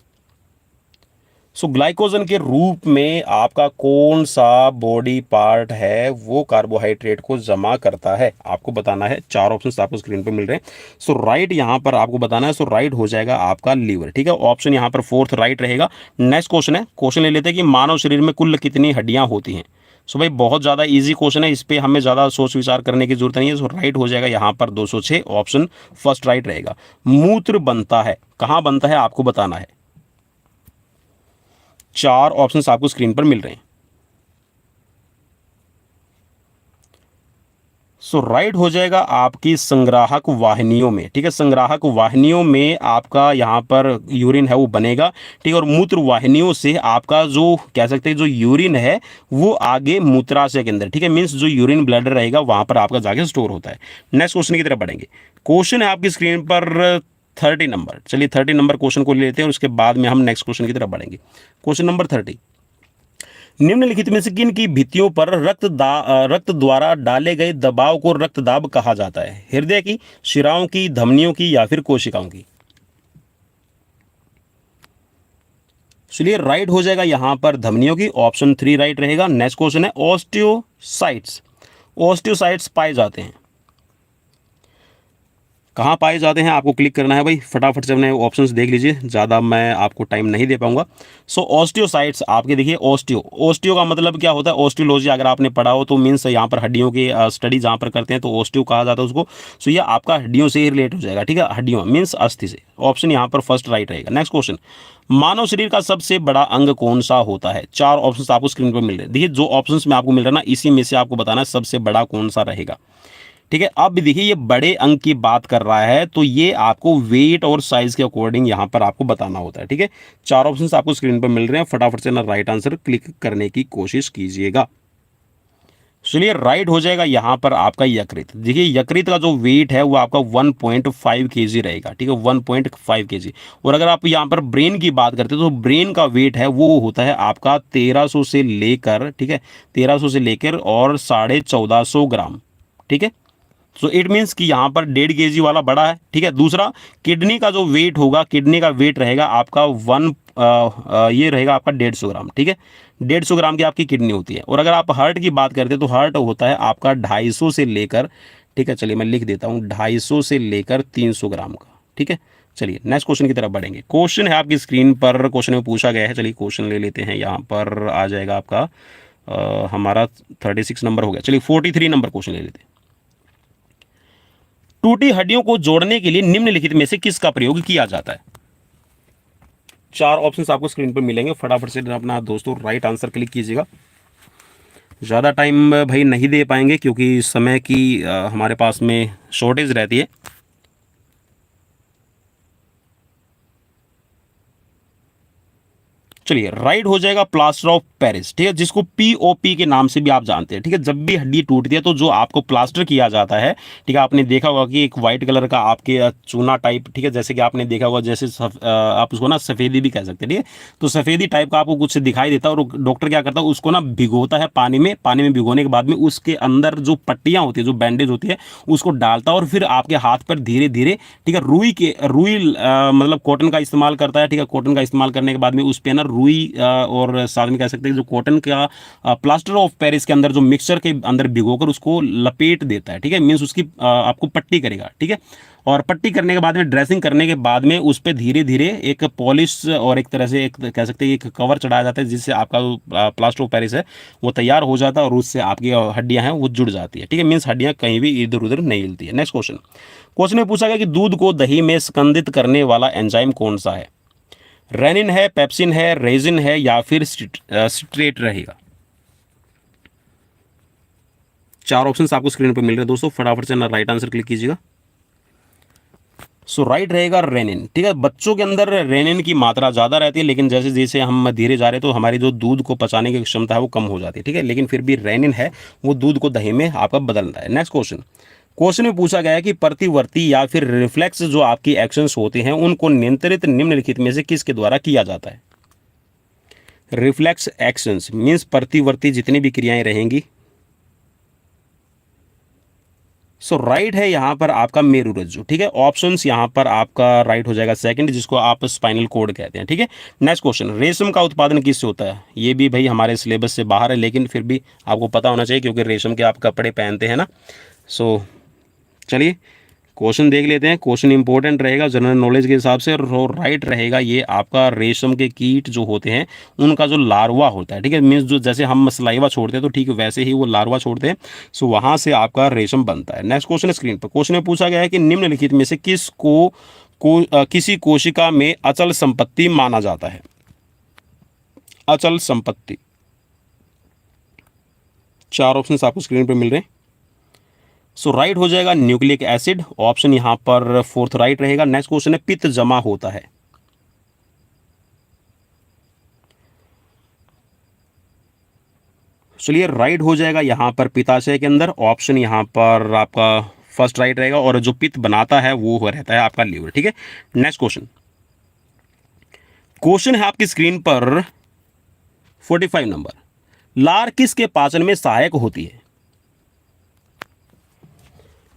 सो ग्लाइकोजन के रूप में आपका कौन सा बॉडी पार्ट है वो कार्बोहाइड्रेट को जमा करता है, आपको बताना है। 4 ऑप्शंस आपको स्क्रीन पे मिल रहे हैं। सो राइट यहां पर आपको बताना है। सो राइट हो जाएगा आपका लीवर, ठीक है। ऑप्शन यहां पर 4th राइट रहेगा। नेक्स्ट क्वेश्चन है, क्वेश्चन ले लेते हैं कि मानव शरीर में कुल कितनी हड्डियां होती हैं। सो भाई बहुत ज़्यादा इजी क्वेश्चन है, इस पर हमें ज़्यादा सोच विचार करने की जरूरत नहीं है। सो राइट हो जाएगा यहाँ पर 206, ऑप्शन फर्स्ट राइट रहेगा। मूत्र बनता है, कहाँ बनता है आपको बताना है। 4 ऑप्शंस आपको स्क्रीन पर मिल रहे हैं। सो राइट हो जाएगा आपकी संग्राहक वाहिनियों में, ठीक है। संग्राहक वाहिनियों में आपका यहाँ पर यूरिन है वो बनेगा, ठीक है। और मूत्र वाहिनियों से आपका जो कह सकते हैं जो यूरिन है वो आगे मूत्राशय के अंदर, ठीक है, मीन्स जो यूरिन ब्लैडर रहेगा वहां पर आपका जाके स्टोर होता है। नेक्स्ट क्वेश्चन की तरफ बढ़ेंगे। क्वेश्चन है आपकी स्क्रीन पर 30 नंबर। चलिए 30 नंबर क्वेश्चन को ले लेते हैं और उसके बाद में हम नेक्स्ट क्वेश्चन की तरफ बढ़ेंगे। क्वेश्चन नंबर 30, निम्नलिखित में से किन की भित्तियों पर रक्त द्वारा डाले गए दबाव को रक्तदाब कहा जाता है? हृदय की, शिराओं की, धमनियों की या फिर कोशिकाओं की? चलिए राइट हो जाएगा यहां पर धमनियों की, ऑप्शन 3 राइट रहेगा। नेक्स्ट क्वेश्चन है ऑस्टियोसाइट्स। ऑस्टियोसाइट्स पाए जाते हैं कहाँ पाए जाते हैं? आपको क्लिक करना है भाई, फटाफट से अपने ऑप्शंस देख लीजिए, ज़्यादा मैं आपको टाइम नहीं दे पाऊंगा। सो ऑस्टियोसाइट्स आपके देखिए, ऑस्टियो का मतलब क्या होता है? ऑस्टियोलॉजी अगर आपने पढ़ा हो तो मीन्स यहाँ पर हड्डियों की स्टडी जहाँ पर करते हैं तो ऑस्टियो कहा जाता है उसको। सो ये आपका हड्डियों से ही रिलेट हो जाएगा, ठीक है, हड्डियों मीन्स अस्थि से। ऑप्शन यहाँ पर फर्स्ट राइट रहेगा। नेक्स्ट क्वेश्चन, मानव शरीर का सबसे बड़ा अंग कौन सा होता है? 4 ऑप्शन आपको स्क्रीन पर मिल रहे हैं। देखिए जो ऑप्शन में आपको मिल रहा है ना, इसी में से आपको बताना है सबसे बड़ा कौन सा रहेगा, ठीक है। अब देखिए ये बड़े अंक की बात कर रहा है तो ये आपको वेट और साइज के अकॉर्डिंग यहां पर आपको बताना होता है, ठीक है। 4 ऑप्शंस आपको स्क्रीन पर मिल रहे हैं, फटाफट से ना राइट आंसर क्लिक करने की कोशिश कीजिएगा। चलिए राइट हो जाएगा यहां पर आपका यकृत। देखिए यकृत का जो वेट है वो आपका 1.5 केजी रहेगा, ठीक है, 1.5 केजी। और अगर आप यहां पर ब्रेन की बात करते हैं तो ब्रेन का वेट है वो होता है आपका 1300 से लेकर, ठीक है, 1300 से लेकर और 1450 ग्राम, ठीक है। सो इट मीन्स कि यहाँ पर 1.5 केजी वाला बड़ा है, ठीक है। दूसरा, किडनी का जो वेट होगा, किडनी का वेट रहेगा आपका ये रहेगा आपका 150 ग्राम, ठीक है। 150 ग्राम की आपकी किडनी होती है। और अगर आप हार्ट की बात करते हैं तो हार्ट होता है आपका 250 से लेकर, ठीक है, चलिए मैं लिख देता हूँ, 250 से लेकर 300 ग्राम का, ठीक है। चलिए नेक्स्ट क्वेश्चन की तरफ बढ़ेंगे। क्वेश्चन है आपकी स्क्रीन पर, क्वेश्चन में पूछा गया है, चलिए क्वेश्चन ले लेते हैं। यहाँ पर आ जाएगा आपका हमारा 36 नंबर हो गया। चलिए 43 नंबर क्वेश्चन ले लेते हैं। टूटी हड्डियों को जोड़ने के लिए निम्नलिखित में से किसका प्रयोग किया जाता है? 4 ऑप्शंस आपको स्क्रीन पर मिलेंगे, फटाफट से अपना दोस्तों राइट आंसर क्लिक कीजिएगा। ज़्यादा टाइम भाई नहीं दे पाएंगे क्योंकि समय की हमारे पास में शॉर्टेज रहती है। चलिए राइट हो जाएगा प्लास्टर ऑफ पेरिस, ठीक है, जिसको पीओपी के नाम से भी आप जानते हैं, ठीक है। जब भी हड्डी टूटती है तो जो आपको प्लास्टर किया जाता है, ठीक है, आपने देखा होगा कि एक व्हाइट कलर का आपके चूना टाइप, ठीक है, जैसे कि आपने देखा होगा, जैसे आप उसको ना सफ़ेदी भी कह सकते हैं, ठीक है। तो सफ़ेदी टाइप का आपको कुछ दिखाई देता है और डॉक्टर क्या करता है उसको ना भिगोता है पानी में भिगोने के बाद में उसके अंदर जो पट्टियाँ होती है, जो बैंडेज होती है, उसको डालता है और फिर आपके हाथ पर धीरे धीरे, ठीक है, रुई मतलब कॉटन का इस्तेमाल करता है, ठीक है। कॉटन का इस्तेमाल करने के बाद में उस पे ना रुई और साथ में कह सकते हैं जो कॉटन का प्लास्टर ऑफ पेरिस के अंदर जो मिक्सचर के अंदर भिगोकर उसको लपेट देता है, ठीक है, मीन्स उसकी आपको पट्टी करेगा, ठीक है। और पट्टी करने के बाद में ड्रेसिंग करने के बाद में उस पर धीरे धीरे एक पॉलिश और एक तरह से एक कह सकते हैं एक कवर चढ़ाया जाता है जिससे आपका प्लास्टर ऑफ पेरिस है वो तैयार हो जाता है और उससे आपकी हड्डियां हैं वो जुड़ जाती है, ठीक है, मीन्स हड्डियां कहीं भी इधर उधर नहीं हिलती है। नेक्स्ट क्वेश्चन में पूछा गया कि दूध को दही में स्कंदित करने वाला एंजाइम कौन सा है? रेनिन है, पेप्सिन है, रेजिन है या फिर स्ट्रेट रहेगा? 4 ऑप्शंस आपको स्क्रीन पर मिल रहे हैं दोस्तों, फटाफट से ना राइट आंसर क्लिक कीजिएगा। सो राइट रहेगा रेनिन, ठीक है। बच्चों के अंदर रेनिन की मात्रा ज़्यादा रहती है लेकिन जैसे जैसे हम धीरे जा रहे हैं तो हमारी जो दूध को पचाने की क्षमता है वो कम हो जाती है, ठीक है, लेकिन फिर भी रेनिन है वो दूध को दही में आपका बदलता है। नेक्स्ट क्वेश्चन में पूछा गया है कि प्रतिवर्ती या फिर रिफ्लेक्स जो आपकी एक्शंस होते हैं उनको नियंत्रित निम्नलिखित में से किसके द्वारा किया जाता है? रिफ्लेक्स एक्शंस मीन्स प्रतिवर्ती जितनी भी क्रियाएं रहेंगी। सो राइट है यहाँ पर आपका मेरुरज्जु, ठीक है। ऑप्शंस यहाँ पर आपका राइट हो जाएगा सेकंड, जिसको आप स्पाइनल कॉर्ड कहते हैं, ठीक है। नेक्स्ट क्वेश्चन, रेशम का उत्पादन किससे होता है? ये भी भाई हमारे सिलेबस से बाहर है लेकिन फिर भी आपको पता होना चाहिए क्योंकि रेशम के आप कपड़े पहनते हैं ना। सो चलिए क्वेश्चन देख लेते हैं। क्वेश्चन इंपॉर्टेंट रहेगा जनरल नॉलेज के हिसाब से और राइट रहेगा ये आपका रेशम के कीट जो होते हैं उनका जो लार्वा होता है, ठीक है, मीन्स जो जैसे हम सलाइवा छोड़ते हैं तो ठीक वैसे ही वो लार्वा छोड़ते हैं। सो वहाँ से आपका रेशम बनता है। नेक्स्ट क्वेश्चन स्क्रीन पर, क्वेश्चन में पूछा गया है कि निम्नलिखित में से किसी कोशिका में अचल संपत्ति माना जाता है? अचल संपत्ति 4 ऑप्शन आपको स्क्रीन पर मिल रहे हैं। सो राइट हो जाएगा न्यूक्लिक एसिड, ऑप्शन यहाँ पर फोर्थ राइट रहेगा। नेक्स्ट क्वेश्चन है पित्त जमा होता है। चलिए राइट हो जाएगा यहाँ पर पित्ताशय के अंदर, ऑप्शन यहाँ पर आपका फर्स्ट राइट रहेगा। और जो पित्त बनाता है वो रहता है आपका लीवर, ठीक है। नेक्स्ट क्वेश्चन, क्वेश्चन है आपकी स्क्रीन पर 45 नंबर, लार किसके पाचन में सहायक होती है?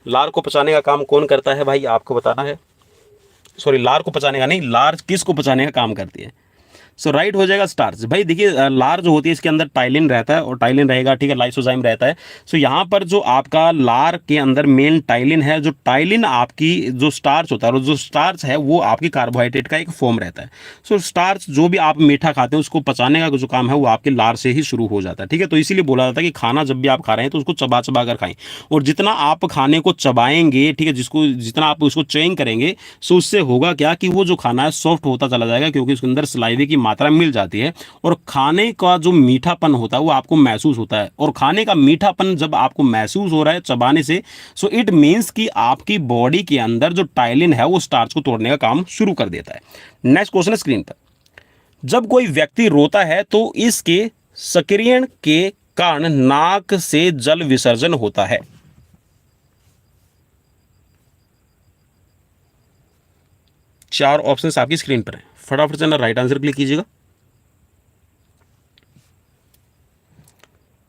लार को पचाने का काम कौन करता है भाई, आपको बताना है। सॉरी, लार को पचाने का नहीं, लार किसको पचाने का काम करती है? सो राइट हो जाएगा स्टार्च। भाई देखिए लार जो होती है इसके अंदर टाइलिन रहता है और टाइलिन रहेगा, ठीक है, लाइसोजाइम रहता है। सो यहाँ पर जो आपका लार के अंदर मेन टाइलिन है, जो टाइलिन आपकी जो स्टार्च होता है, और जो स्टार्च है वो आपकी कार्बोहाइड्रेट का एक फॉर्म रहता है। सो स्टार्च जो भी आप मीठा खाते हैं उसको पचाने का जो काम है वो आपके लार से ही शुरू हो जाता है, ठीक है। तो इसीलिए बोला जाता है कि खाना जब भी आप खा रहे हैं तो उसको चबा चबा कर खाएं, और जितना आप खाने को चबाएंगे, ठीक है, जिसको जितना आप उसको च्यूइंग करेंगे, सो उससे होगा क्या कि वो जो खाना है सॉफ्ट होता चला जाएगा, क्योंकि उसके अंदर सलाइवे की मात्रा मिल जाती है और खाने का जो मीठापन होता है वो आपको महसूस होता है। और खाने का मीठापन जब आपको महसूस हो रहा है चबाने से, सो इट मींस कि आपकी बॉडी के अंदर जो टाइलिन है वो स्टार्च को तोड़ने का काम शुरू कर देता है। नेक्स्ट क्वेश्चन है स्क्रीन पर, जब कोई व्यक्ति रोता है तो इसके सक्रियण के कारण नाक से जल विसर्जन होता है। चार ऑप्शंस आपकी स्क्रीन पर हैं, फटाफट से ना राइट आंसर क्लिक कीजिएगा।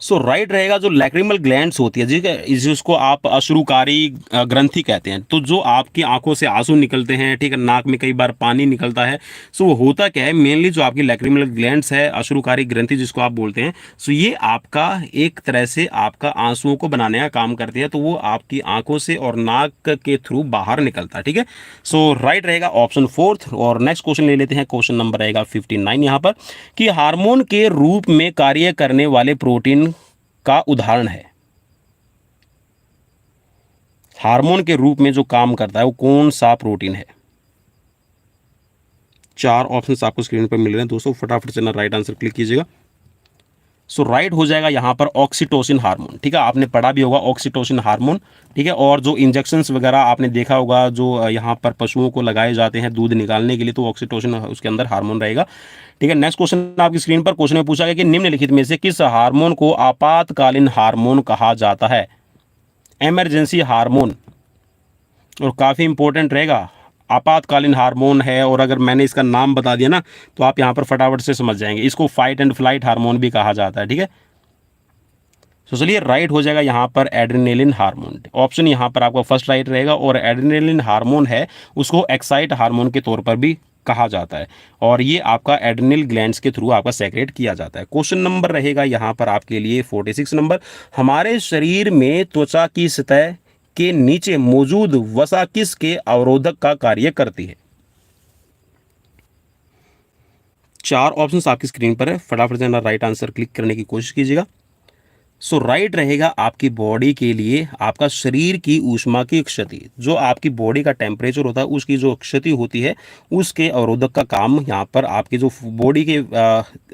सो राइट रहेगा जो लैक्रिमल ग्लैंड्स होती है, ठीक है, जिसको आप अश्रुकारी ग्रंथि कहते हैं। तो जो आपकी आंखों से आंसू निकलते हैं, ठीक है, नाक में कई बार पानी निकलता है, सो वो होता क्या है, मेनली जो आपकी लैक्रिमल ग्लैंड्स है, अश्रुकारी ग्रंथि जिसको आप बोलते हैं, सो ये आपका एक तरह से आपका आंसुओं को बनाने का काम करती है। तो वो आपकी आंखों से और नाक के थ्रू बाहर निकलता है, ठीक है। सो राइट रहेगा ऑप्शन फोर्थ। और नेक्स्ट क्वेश्चन ले लेते हैं, क्वेश्चन नंबर रहेगा 59 यहाँ पर, कि हार्मोन के रूप में कार्य करने वाले प्रोटीन का उदाहरण है। हार्मोन के रूप में जो काम करता है वो कौन सा प्रोटीन है? चार ऑप्शंस आपको स्क्रीन पर मिल रहे हैं दोस्तों, फटाफट से ना राइट आंसर क्लिक कीजिएगा। सो राइट हो जाएगा यहाँ पर ऑक्सीटोसिन हार्मोन, ठीक है, आपने पढ़ा भी होगा ऑक्सीटोसिन हार्मोन, ठीक है। और जो इंजेक्शंस वगैरह आपने देखा होगा जो यहाँ पर पशुओं को लगाए जाते हैं दूध निकालने के लिए, तो ऑक्सीटोसिन उसके अंदर हार्मोन रहेगा, ठीक है। नेक्स्ट क्वेश्चन आपकी स्क्रीन पर, क्वेश्चन में पूछा गया कि निम्नलिखित में से किस हार्मोन को आपातकालीन हार्मोन कहा जाता है? इमरजेंसी हार्मोन, और काफ़ी इंपॉर्टेंट रहेगा, आपातकालीन हार्मोन है। और अगर मैंने इसका नाम बता दिया ना तो आप यहाँ पर फटाफट से समझ जाएंगे, इसको फाइट एंड फ्लाइट हार्मोन भी कहा जाता है, ठीक है। तो चलिए राइट हो जाएगा यहाँ पर एड्रेनलिन हार्मोन, ऑप्शन यहाँ पर आपका फर्स्ट राइट रहेगा। और एड्रेनलिन हार्मोन है उसको एक्साइट हार्मोन के तौर पर भी कहा जाता है, और ये आपका एड्रेनल ग्लैंड्स के थ्रू आपका सेक्रेट किया जाता है। क्वेश्चन नंबर रहेगा यहाँ पर आपके लिए 46 नंबर, हमारे शरीर में त्वचा की सतह के नीचे मौजूद वसा किसके अवरोधक का कार्य करती है? चार ऑप्शंस आपकी स्क्रीन पर है, फटाफट से राइट आंसर क्लिक करने की कोशिश कीजिएगा। सो राइट रहेगा आपकी बॉडी के लिए आपका शरीर की ऊष्मा की क्षति, जो आपकी बॉडी का टेम्परेचर होता है उसकी जो क्षति होती है उसके अवरोधक का काम यहाँ पर आपकी जो बॉडी के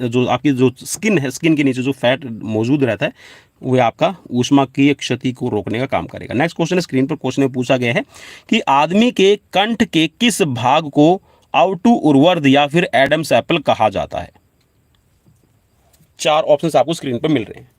जो आपकी जो स्किन है, स्किन के नीचे जो फैट मौजूद रहता है वह आपका ऊष्मा की क्षति को रोकने का काम करेगा। नेक्स्ट क्वेश्चन स्क्रीन पर, क्वेश्चन में पूछा गया है कि आदमी के कंठ के किस भाग को आउटू उर्वर्द या फिर एडम्स एप्पल कहा जाता है? चार ऑप्शंस आपको स्क्रीन पर मिल रहे हैं।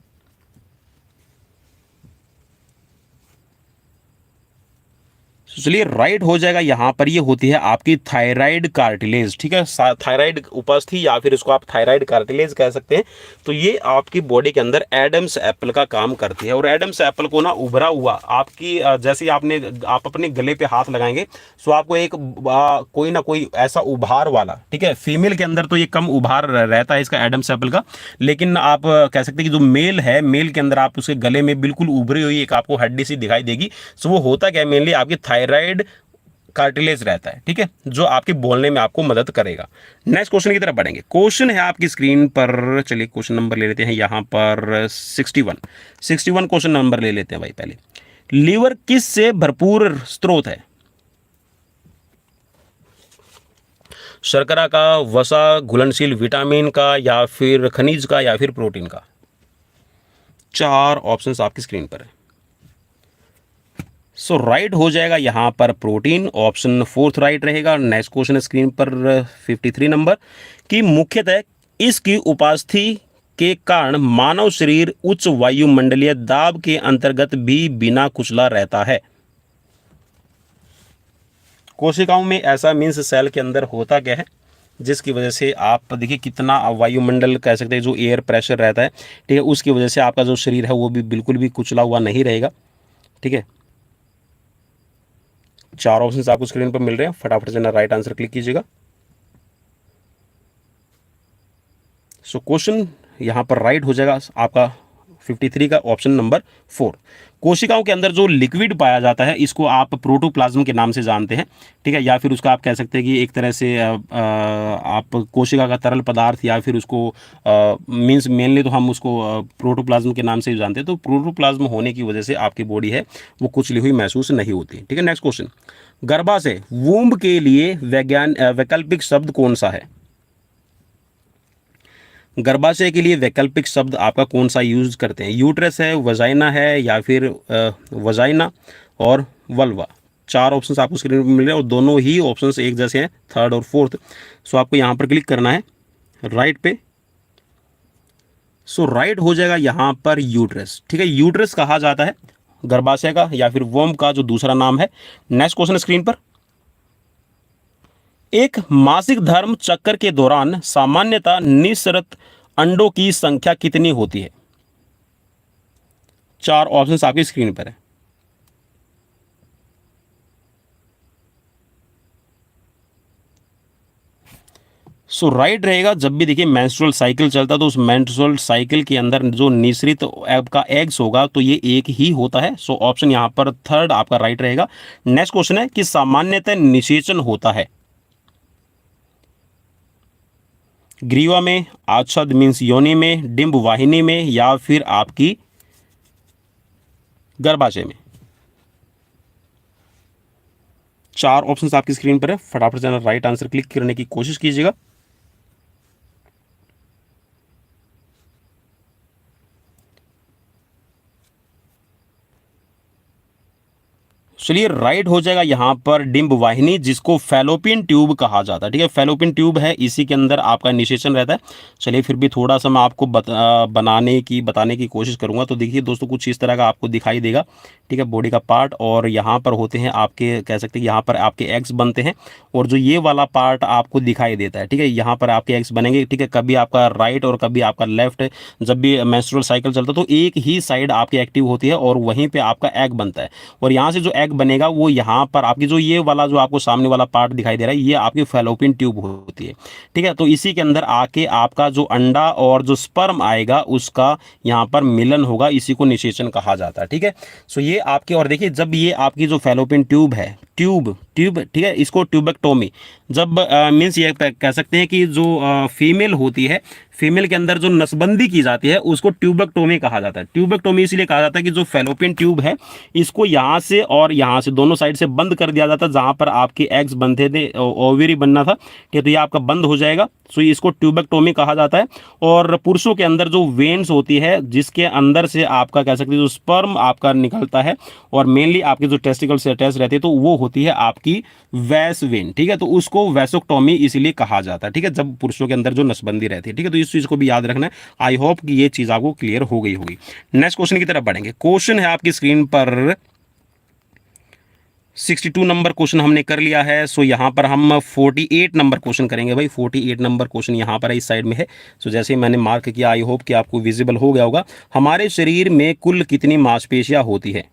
चलिए राइट हो जाएगा यहाँ पर, ये होती है आपकी थायराइड कार्टिलेज, ठीक है, थायराइड उपस्थि या फिर इसको आप थायराइड कार्टिलेज कह सकते हैं। तो ये आपकी बॉडी के अंदर एडम्स एप्पल का काम करती है। और एडम्स एप्पल को ना उभरा हुआ आपकी जैसे आप अपने गले पे हाथ लगाएंगे तो आपको एक कोई ना कोई ऐसा उभार वाला, ठीक है, फीमेल के अंदर तो ये कम उभार रहता है इसका एडम्स एप्पल का, लेकिन आप कह सकते हैं कि जो मेल है, मेल के अंदर आप उसके गले में बिल्कुल उभरी हुई एक आपको हड्डी सी दिखाई देगी। सो वो होता क्या है, मेनली आपकी थायराइड कार्टिलेज रहता है, ठीक है, जो आपके बोलने में आपको मदद करेगा। नेक्स्ट क्वेश्चन की तरफ बढ़ेंगे, क्वेश्चन है आपकी स्क्रीन पर, चलिए क्वेश्चन नंबर ले लेते हैं यहाँ पर 61 क्वेश्चन नंबर ले लेते हैं भाई। पहले, लीवर किस से भरपूर स्रोत है? शर्करा का, वसा, घुलनशील विटामिन का, या फिर खनिज का, या फिर प्रोटीन का? चार ऑप्शंस आपकी स्क्रीन पर है, सो राइट हो जाएगा यहाँ पर प्रोटीन, ऑप्शन फोर्थ राइट रहेगा। नेक्स्ट क्वेश्चन स्क्रीन पर 53 नंबर कि मुख्यतः इसकी उपस्थिति के कारण मानव शरीर उच्च वायुमंडलीय दाब के अंतर्गत भी बिना कुचला रहता है। कोशिकाओं में ऐसा मीन्स सेल के अंदर होता क्या है जिसकी वजह से आप देखिए कितना वायुमंडल कह सकते हैं जो एयर प्रेशर रहता है, ठीक है, उसकी वजह से आपका जो शरीर है वो भी बिल्कुल भी कुचला हुआ नहीं रहेगा। ठीक है, 4 ऑप्शंस आपको स्क्रीन पर मिल रहे हैं, फटाफट से ना राइट आंसर क्लिक कीजिएगा। सो क्वेश्चन यहाँ पर राइट हो जाएगा आपका 53 का ऑप्शन नंबर 4। कोशिकाओं के अंदर जो लिक्विड पाया जाता है इसको आप प्रोटोप्लाज्म के नाम से जानते हैं। ठीक है, या फिर उसका आप कह सकते हैं कि एक तरह से आप कोशिका का तरल पदार्थ या फिर उसको मीन्स मेनली तो हम उसको प्रोटोप्लाज्म के नाम से ही जानते हैं। तो प्रोटोप्लाज्म होने की वजह से आपकी बॉडी है वो कुचली हुई महसूस नहीं होती। ठीक है, नेक्स्ट क्वेश्चन, गर्भाशय वूम्ब के लिए वैकल्पिक शब्द कौन सा है? गर्भाशय के लिए वैकल्पिक शब्द आपका कौन सा यूज करते हैं? यूट्रस है, वजाइना है, या फिर वजाइना और वल्वा। 4 ऑप्शंस आपको स्क्रीन पर मिल रहे हैं और दोनों ही ऑप्शंस एक जैसे हैं, थर्ड और फोर्थ। सो आपको यहाँ पर क्लिक करना है राइट पे। सो राइट हो जाएगा यहाँ पर यूट्रस। ठीक है, यूट्रस कहा जाता है गर्भाशय का या फिर वोम का जो दूसरा नाम है। नेक्स्ट क्वेश्चन स्क्रीन पर, एक मासिक धर्म चक्र के दौरान सामान्यतः निःसृत अंडों की संख्या कितनी होती है? 4 ऑप्शंस आपकी स्क्रीन पर है। सो राइट रहेगा, जब भी देखिए मेंस्ट्रुअल साइकिल चलता है तो उस मेंस्ट्रुअल साइकिल के अंदर जो निःसृत आपका एग्स होगा तो ये एक ही होता है। सो ऑप्शन यहाँ पर थर्ड आपका राइट रहेगा। नेक्स्ट क्वेश्चन है कि सामान्यतः निषेचन होता है ग्रीवा में, आच्छाद मीन्स योनि में, डिंब वाहिनी में, या फिर आपकी गर्भाशय में। 4 ऑप्शंस आपकी स्क्रीन पर है, फटाफट से राइट आंसर क्लिक करने की कोशिश कीजिएगा। चलिए राइट हो जाएगा यहाँ पर डिंब वाहिनी, जिसको फैलोपियन ट्यूब कहा जाता है। ठीक है, फैलोपियन ट्यूब है, इसी के अंदर आपका निषेचन रहता है। चलिए फिर भी थोड़ा सा मैं आपको बताने की कोशिश करूंगा। तो देखिए दोस्तों, कुछ इस तरह का आपको दिखाई देगा। ठीक है, बॉडी का पार्ट, और यहाँ पर होते हैं आपके कह सकते हैं यहाँ पर आपके एग्स बनते हैं, और जो ये वाला पार्ट आपको दिखाई देता है। ठीक है, यहाँ पर आपके एग्स बनेंगे। ठीक है, कभी आपका राइट और कभी आपका लेफ्ट, जब भी मेंस्ट्रुअल साइकिल चलता है तो एक ही साइड आपकी एक्टिव होती है और वहीं पे आपका एग बनता है, और यहाँ से जो एग बनेगा वो यहाँ पर आपकी जो ये वाला जो आपको सामने वाला पार्ट दिखाई दे रहा है ये आपकी फैलोपियन ट्यूब होती है। ठीक है, तो इसी के अंदर आके आपका जो अंडा और जो स्पर्म आएगा उसका यहाँ पर मिलन होगा, इसी को निषेचन कहा जाता है। ठीक है, सो ये आपके, और देखिए जब ये आपकी जो फैलोपियन ट्यूब है, ट्यूब ठीक है, इसको ट्यूबेक्टोमी, जब मीन्स ये कह सकते हैं कि जो फीमेल होती है, फीमेल के अंदर जो नसबंदी की जाती है उसको ट्यूबेक्टोमी कहा जाता है। ट्यूबेक्टोमी इसलिए कहा जाता है कि जो फैलोपियन ट्यूब है इसको यहाँ से और यहाँ से दोनों साइड से बंद कर दिया जाता है। जहाँ पर आपके एग्स बनते थे, ओवरी बनना था, ठीक है, तो ये आपका बंद हो जाएगा। सो इसको ट्यूबेक्टोमी कहा जाता है। और पुरुषों के अंदर जो वेन्स होती है जिसके अंदर से आपका कह सकते हैं जो स्पर्म आपका निकलता है, और मेनली आपके जो टेस्टिकल से अटैच रहते हैं, तो वो होती है आपकी वैस वेन। ठीक है, तो उसको वैसोक्टोमी इसीलिए कहा जाता है। ठीक है, जब पुरुषों के अंदर जो नसबंदी रहती है। ठीक है, तो इस चीज को भी याद रखना है। आई होप कि ये चीज आपको क्लियर हो गई होगी। नेक्स्ट क्वेश्चन की तरफ बढ़ेंगे। क्वेश्चन है आपकी स्क्रीन पर 62 नंबर क्वेश्चन हमने कर लिया है। सो यहाँ पर हम 48 नंबर क्वेश्चन करेंगे भाई। 48 नंबर क्वेश्चन यहाँ पर इस साइड में है। सो जैसे ही मैंने मार्क किया, आई होप कि आपको विजिबल हो गया होगा। हमारे शरीर में कुल कितनी मांसपेशियां होती है?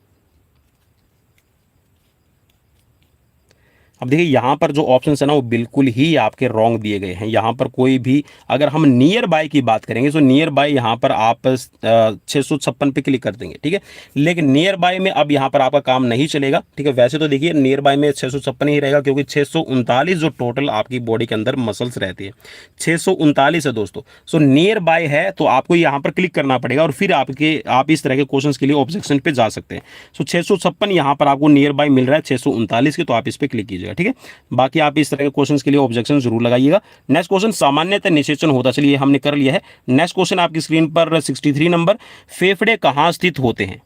अब देखिए यहाँ पर जो ऑप्शन है ना वो बिल्कुल ही आपके रॉन्ग दिए गए हैं। यहाँ पर कोई भी, अगर हम नियर बाय की बात करेंगे तो नियर बाय यहाँ पर आप 656 पे क्लिक कर देंगे। ठीक है, लेकिन नियर बाय में अब यहाँ पर आपका काम नहीं चलेगा। ठीक है, वैसे तो देखिए नियर बाय में 656 ही रहेगा, क्योंकि 639 जो टोटल आपकी बॉडी के अंदर मसल्स रहती है 639 है दोस्तों। सो नियर बाय है तो आपको यहाँ पर क्लिक करना पड़ेगा, और फिर आप इस तरह के क्वेश्चन के लिए ऑब्जेक्शन पे जा सकते हैं। सो 656 यहाँ पर आपको नियर बाय मिल रहा है 639 के, तो आप इस पर क्लिक कीजिए। ठीक है, बाकी आप इस तरह के क्वेश्चंस के लिए ऑब्जेक्शन जरूर लगाइएगा। नेक्स्ट क्वेश्चन, सामान्यतः निषेचन होता, चलिए हमने कर लिया है। नेक्स्ट क्वेश्चन आपकी स्क्रीन पर 63 नंबर, फेफड़े कहां स्थित होते हैं?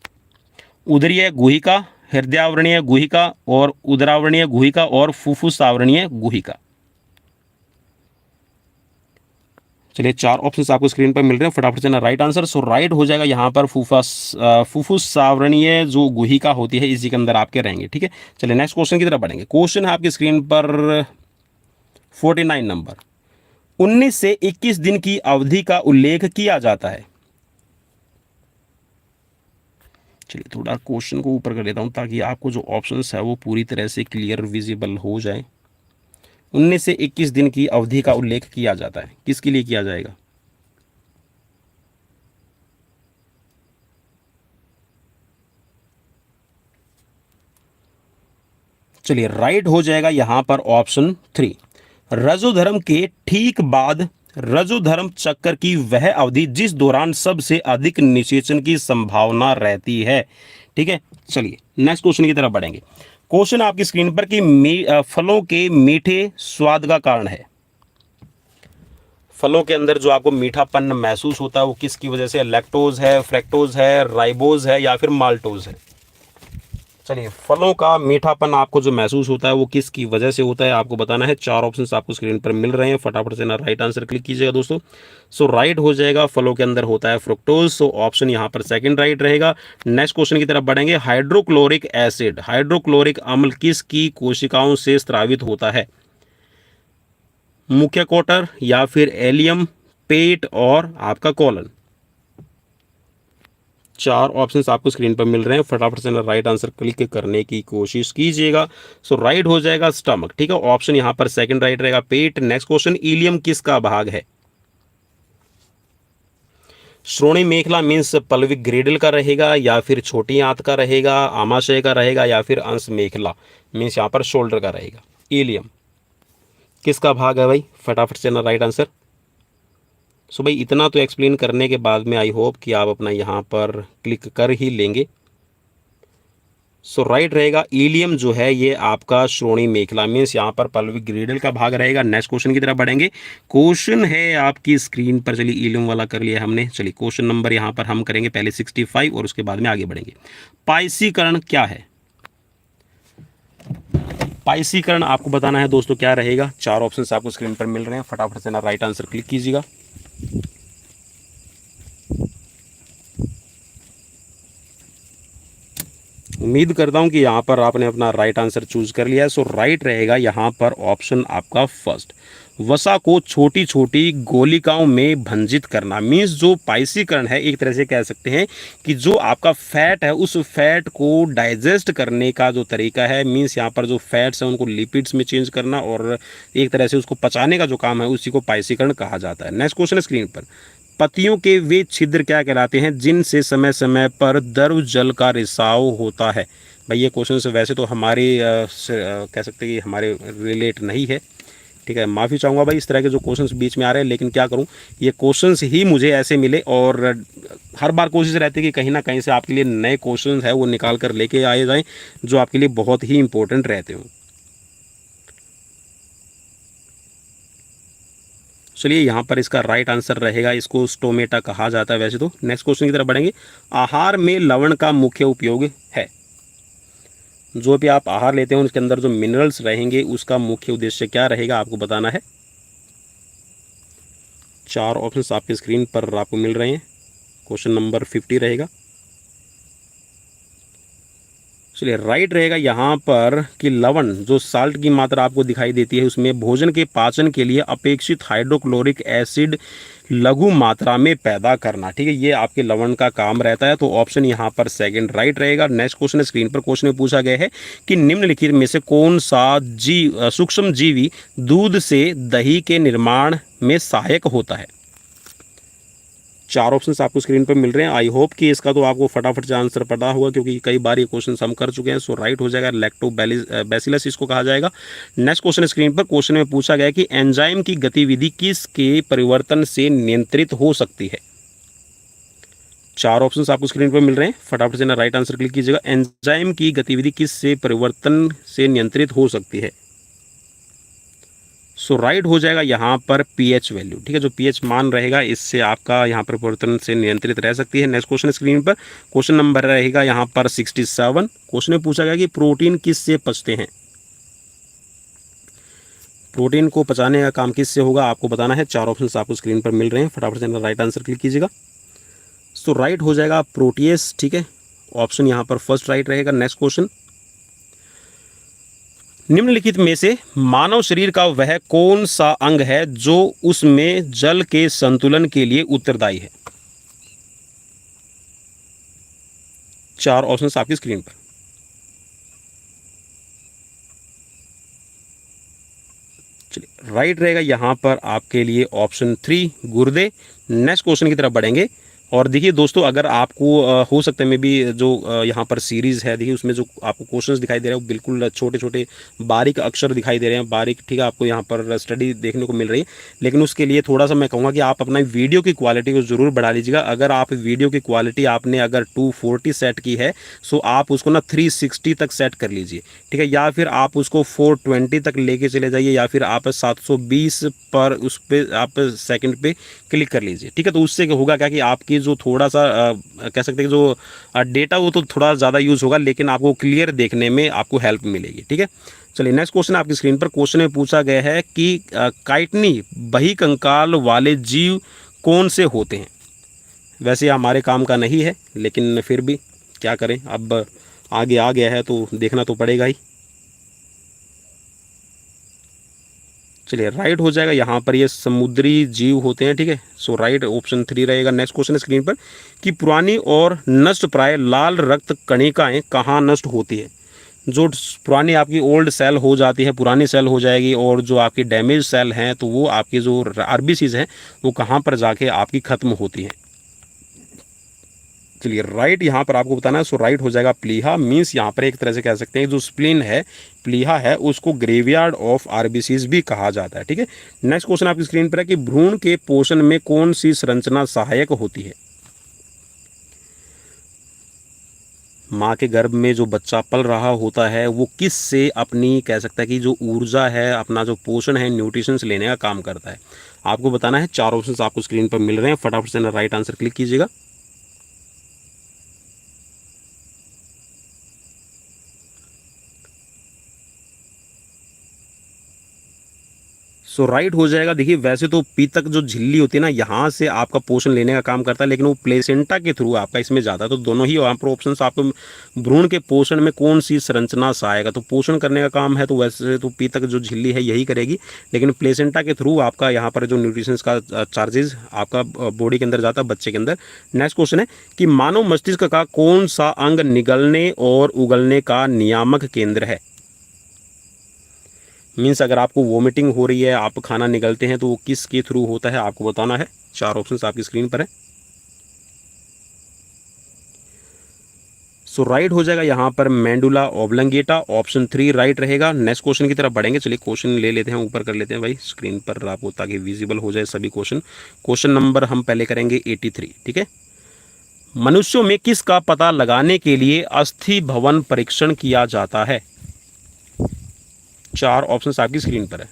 उदरीय गुहिका हृदयावरणीय गुहिका और उदरावरणीय गुहिका और फुफ्फुस आवरणीय गुहिका। चलिए 4 ऑप्शंस आपको स्क्रीन पर मिल रहे हैं, फटाफट से ना राइट आंसर। सो राइट हो जाएगा यहाँ पर फुफ्फुस सावरणीय जो गुहिका होती है इसी के अंदर आपके रहेंगे। ठीक है, चलिए नेक्स्ट क्वेश्चन की तरफ बढ़ेंगे। क्वेश्चन है आपकी स्क्रीन पर 49 नंबर। 19 से 21 दिन की अवधि का उल्लेख किया जाता है। चलिए थोड़ा क्वेश्चन को ऊपर कर लेता हूँ ताकि आपको जो ऑप्शंस है वो पूरी तरह से क्लियर विजिबल हो जाए। 19 से 21 दिन की अवधि का उल्लेख किया जाता है, किसके लिए किया जाएगा? चलिए राइट हो जाएगा यहां पर ऑप्शन 3, रजोधर्म के ठीक बाद रजोधर्म चक्कर की वह अवधि जिस दौरान सबसे अधिक निषेचन की संभावना रहती है। ठीक है, चलिए नेक्स्ट क्वेश्चन की तरफ बढ़ेंगे। क्वेश्चन आपकी स्क्रीन पर कि फलों के मीठे स्वाद का कारण है। फलों के अंदर जो आपको मीठापन महसूस होता है वो किसकी वजह से? लैक्टोज है, फ्रैक्टोज है, राइबोज है या फिर माल्टोज है? चलिए फलों का मीठापन आपको जो महसूस होता है वो किसकी वजह से होता है आपको बताना है। 4 ऑप्शंस आपको स्क्रीन पर मिल रहे हैं, फटाफट से ना राइट आंसर क्लिक कीजिएगा दोस्तों। सो राइट हो जाएगा, फलों के अंदर होता है फ्रुक्टोज। सो ऑप्शन यहाँ पर सेकंड राइट रहेगा। नेक्स्ट क्वेश्चन की तरफ बढ़ेंगे। हाइड्रोक्लोरिक एसिड, हाइड्रोक्लोरिक अम्ल किसकी कोशिकाओं से स्रावित होता है? मुख्य कोटर या फिर एलियम, पेट और आपका कोलन। 4 ऑप्शंस आपको स्क्रीन पर मिल रहे हैं, फटाफट से ना राइट आंसर क्लिक करने की कोशिश कीजिएगा। सो राइट हो जाएगा स्टमक। ठीक है, ऑप्शन यहां पर सेकंड राइट रहेगा, पेट। नेक्स्ट क्वेश्चन, इलियम किसका भाग है? श्रोणी मेखला मीन्स पल्विक ग्रेडल का रहेगा या फिर छोटी आंत का रहेगा, आमाशय का रहेगा या फिर अंश मेखला मीन्स यहां पर शोल्डर का रहेगा। इलियम किसका भाग है भाई? फटाफट से ना राइट आंसर। सो भाई इतना तो एक्सप्लेन करने के बाद में आई होप कि आप अपना यहाँ पर क्लिक कर ही लेंगे। सो राइट रहेगा, इलियम जो है ये आपका श्रोणी मेखला मीन्स यहाँ पर पल्विक ग्रेडल का भाग रहेगा। नेक्स्ट क्वेश्चन की तरफ बढ़ेंगे। क्वेश्चन है आपकी स्क्रीन पर, चलिए इलियम वाला कर लिया हमने। चलिए क्वेश्चन नंबर यहाँ पर हम करेंगे पहले 65 और उसके बाद में आगे बढ़ेंगे। पाइसीकरण क्या है? पाइसीकरण आपको बताना है दोस्तों क्या रहेगा। 4 ऑप्शंस आपको स्क्रीन पर मिल रहे हैं, फटाफट से ना राइट आंसर क्लिक कीजिएगा। उम्मीद करता हूं कि यहां पर आपने अपना राइट आंसर चूज कर लिया है। सो राइट रहेगा यहां पर ऑप्शन आपका फर्स्ट, वसा को छोटी छोटी गोलिकाओं में भंजित करना मीन्स जो पाइसीकरण है एक तरह से कह सकते हैं कि जो आपका फैट है उस फैट को डाइजेस्ट करने का जो तरीका है मीन्स यहाँ पर जो फैट्स हैं उनको लिपिड्स में चेंज करना और एक तरह से उसको पचाने का जो काम है उसी को पाइसीकरण कहा जाता है। नेक्स्ट क्वेश्चन है स्क्रीन पर, पतियों के वे छिद्र क्या कहलाते हैं जिनसे समय समय पर द्रव जल का रिसाव होता है? भाई ये क्वेश्चन से वैसे तो हमारे कह सकते हैं कि हमारे रिलेट नहीं है। ठीक है, माफ़ी चाहूँगा भाई इस तरह के जो क्वेश्चंस बीच में आ रहे हैं, लेकिन क्या करूँ ये क्वेश्चंस ही मुझे ऐसे मिले और हर बार कोशिश रहती है कि कहीं ना कहीं से आपके लिए नए क्वेश्चंस है वो निकाल कर लेके आए जाएँ जो आपके लिए बहुत ही इंपॉर्टेंट रहते हों। चलिए यहाँ पर इसका राइट आंसर रहेगा, इसको स्टोमेटा कहा जाता है वैसे तो। नेक्स्ट क्वेश्चन की तरफ बढ़ेंगे। आहार में लवण का मुख्य उपयोग है, जो भी आप आहार लेते हैं उसके अंदर जो मिनरल्स रहेंगे उसका मुख्य उद्देश्य क्या रहेगा आपको बताना है। 4 ऑप्शंस आपके स्क्रीन पर आपको मिल रहे हैं, क्वेश्चन नंबर 50 रहेगा। चलिए राइट रहेगा यहाँ पर कि लवण जो साल्ट की मात्रा आपको दिखाई देती है उसमें भोजन के पाचन के लिए अपेक्षित हाइड्रोक्लोरिक एसिड लघु मात्रा में पैदा करना। ठीक है, ये आपके लवण का काम रहता है। तो ऑप्शन यहाँ पर सेकंड राइट रहेगा। नेक्स्ट क्वेश्चन स्क्रीन पर क्वेश्चन में पूछा गया है कि निम्नलिखित में से कौन सा सूक्ष्म जीवी दूध से दही के निर्माण में सहायक होता है? 4 ऑप्शंस आपको स्क्रीन पर मिल रहे हैं। आई होप कि इसका तो आपको फटाफट से आंसर पता होगा क्योंकि कई बार ये क्वेश्चन हम कर चुके हैं। सो राइट हो जाएगा लैक्टोबैसिलस इसको कहा जाएगा। नेक्स्ट क्वेश्चन स्क्रीन पर क्वेश्चन में पूछा गया कि एंजाइम की गतिविधि किसके परिवर्तन से नियंत्रित हो सकती है? 4 ऑप्शंस आपको स्क्रीन पर मिल रहे हैं, फटाफट से ना राइट आंसर क्लिक कीजिएगा। एंजाइम की गतिविधि किससे परिवर्तन से नियंत्रित हो सकती है? सो राइट हो जाएगा यहाँ पर पीएच वैल्यू, ठीक है। जो पीएच मान रहेगा इससे आपका यहाँ पर परिवर्तन से नियंत्रित रह सकती है। नेक्स्ट क्वेश्चन स्क्रीन पर, क्वेश्चन नंबर रहेगा यहाँ पर 67। क्वेश्चन में पूछा गया कि प्रोटीन किससे पचते हैं। प्रोटीन को पचाने का काम किससे होगा आपको बताना है। 4 ऑप्शंस आपको स्क्रीन पर मिल रहे हैं, फटाफट से राइट आंसर क्लिक कीजिएगा। सो राइट हो जाएगा प्रोटीएस, ठीक है। ऑप्शन यहाँ पर फर्स्ट राइट रहेगा। नेक्स्ट क्वेश्चन, निम्नलिखित में से मानव शरीर का वह कौन सा अंग है जो उसमें जल के संतुलन के लिए उत्तरदायी है। 4 ऑप्शंस आपकी स्क्रीन पर। चलिए राइट रहेगा यहाँ पर आपके लिए ऑप्शन 3 गुर्दे। नेक्स्ट क्वेश्चन की तरफ बढ़ेंगे। और देखिए दोस्तों, अगर आपको हो सकता है मे बी जो यहाँ पर सीरीज़ है, देखिए उसमें जो आपको क्वेश्चंस दिखाई दे रहे हैं वो बिल्कुल छोटे छोटे बारीक अक्षर दिखाई दे रहे हैं, बारीक, ठीक है। आपको यहाँ पर स्टडी देखने को मिल रही है, लेकिन उसके लिए थोड़ा सा मैं कहूँगा कि आप अपना वीडियो की क्वालिटी को ज़रूर बढ़ा लीजिएगा। अगर आप वीडियो की क्वालिटी आपने अगर 240 सेट की है, सो आप उसको ना 360 तक सेट कर लीजिए, ठीक है। या फिर आप उसको 420 तक लेके चले जाइए, या फिर आप 720 पर उस पर आप सेकंड पे क्लिक कर लीजिए, ठीक है। तो उससे होगा क्या कि आपकी जो थोड़ा सा कह सकते हैं जो डेटा वो तो थोड़ा ज़्यादा यूज़ होगा, लेकिन आपको क्लियर देखने में आपको हेल्प मिलेगी, ठीक है। चलिए नेक्स्ट क्वेश्चन आपकी स्क्रीन पर। क्वेश्चन में पूछा गया है कि काइटनी बहिकंकाल वाले जीव कौन से होते हैं। वैसे हमारे काम का नहीं है, लेकिन फिर भी क्या करें, अब आगे आ गया है तो देखना तो पड़ेगा ही। चलिए राइट हो जाएगा यहाँ पर, ये समुद्री जीव होते हैं, ठीक है। सो राइट ऑप्शन 3 रहेगा। नेक्स्ट क्वेश्चन स्क्रीन पर कि पुरानी और नष्ट प्राय लाल रक्त कणिकाएं कहाँ नष्ट होती है। जो पुरानी आपकी ओल्ड सेल हो जाती है, पुरानी सेल हो जाएगी, और जो आपकी डैमेज सेल हैं तो वो आपकी जो आरबीसीज हैं वो कहाँ पर जाके आपकी खत्म होती हैं। चलिए राइट यहाँ पर आपको बताना है। सो राइट हो जाएगा प्लीहा। मीन्स यहाँ पर एक तरह से कह सकते हैं जो स्प्लीन है, प्लीहा है, उसको ग्रेवयार्ड ऑफ आरबीसीज भी कहा जाता है, ठीक है। नेक्स्ट क्वेश्चन आपकी स्क्रीन पर है कि भ्रूण के पोषण में कौन सी संरचना सहायक होती है। माँ के गर्भ में जो बच्चा पल रहा होता है वो किस से अपनी कह सकता है कि जो ऊर्जा है, अपना जो पोषण है, न्यूट्रिशंस लेने का काम करता है। आपको बताना है। 4 ऑप्शंस आपको स्क्रीन पर मिल रहे हैं, फटाफट से राइट आंसर क्लिक कीजिएगा। सो राइट हो जाएगा। देखिए वैसे तो पीतक जो झिल्ली होती है ना, यहाँ से आपका पोषण लेने का काम करता है, लेकिन वो प्लेसेंटा के थ्रू आपका इसमें जाता है। तो दोनों ही यहाँ पर ऑप्शन आपको भ्रूण के पोषण में कौन सी संरचना सहायक, तो पोषण करने का काम है तो वैसे तो पीतक जो झिल्ली है यही करेगी, लेकिन प्लेसेंटा के थ्रू आपका यहाँ पर जो न्यूट्रिशन का चार्जेज आपका बॉडी के अंदर जाता है, बच्चे के अंदर। नेक्स्ट क्वेश्चन है कि मानव मस्तिष्क का कौन सा अंग निगलने और उगलने का नियामक केंद्र है। मीन्स अगर आपको वोमिटिंग हो रही है, आप खाना निगलते हैं, तो वो किस के थ्रू होता है आपको बताना है। 4 ऑप्शंस आपकी स्क्रीन पर है। सो राइट हो जाएगा यहाँ पर मेंडुला ओब्लंगेटा। ऑप्शन 3 राइट रहेगा। नेक्स्ट क्वेश्चन की तरफ बढ़ेंगे। चलिए क्वेश्चन ले लेते हैं, ऊपर कर लेते हैं भाई स्क्रीन पर आपको, ताकि विजिबल हो जाए सभी क्वेश्चन। क्वेश्चन नंबर हम पहले करेंगे 83, ठीक है। मनुष्यों में किस का पता लगाने के लिए अस्थि भवन परीक्षण किया जाता है। 4 ऑप्शंस आपकी स्क्रीन पर है।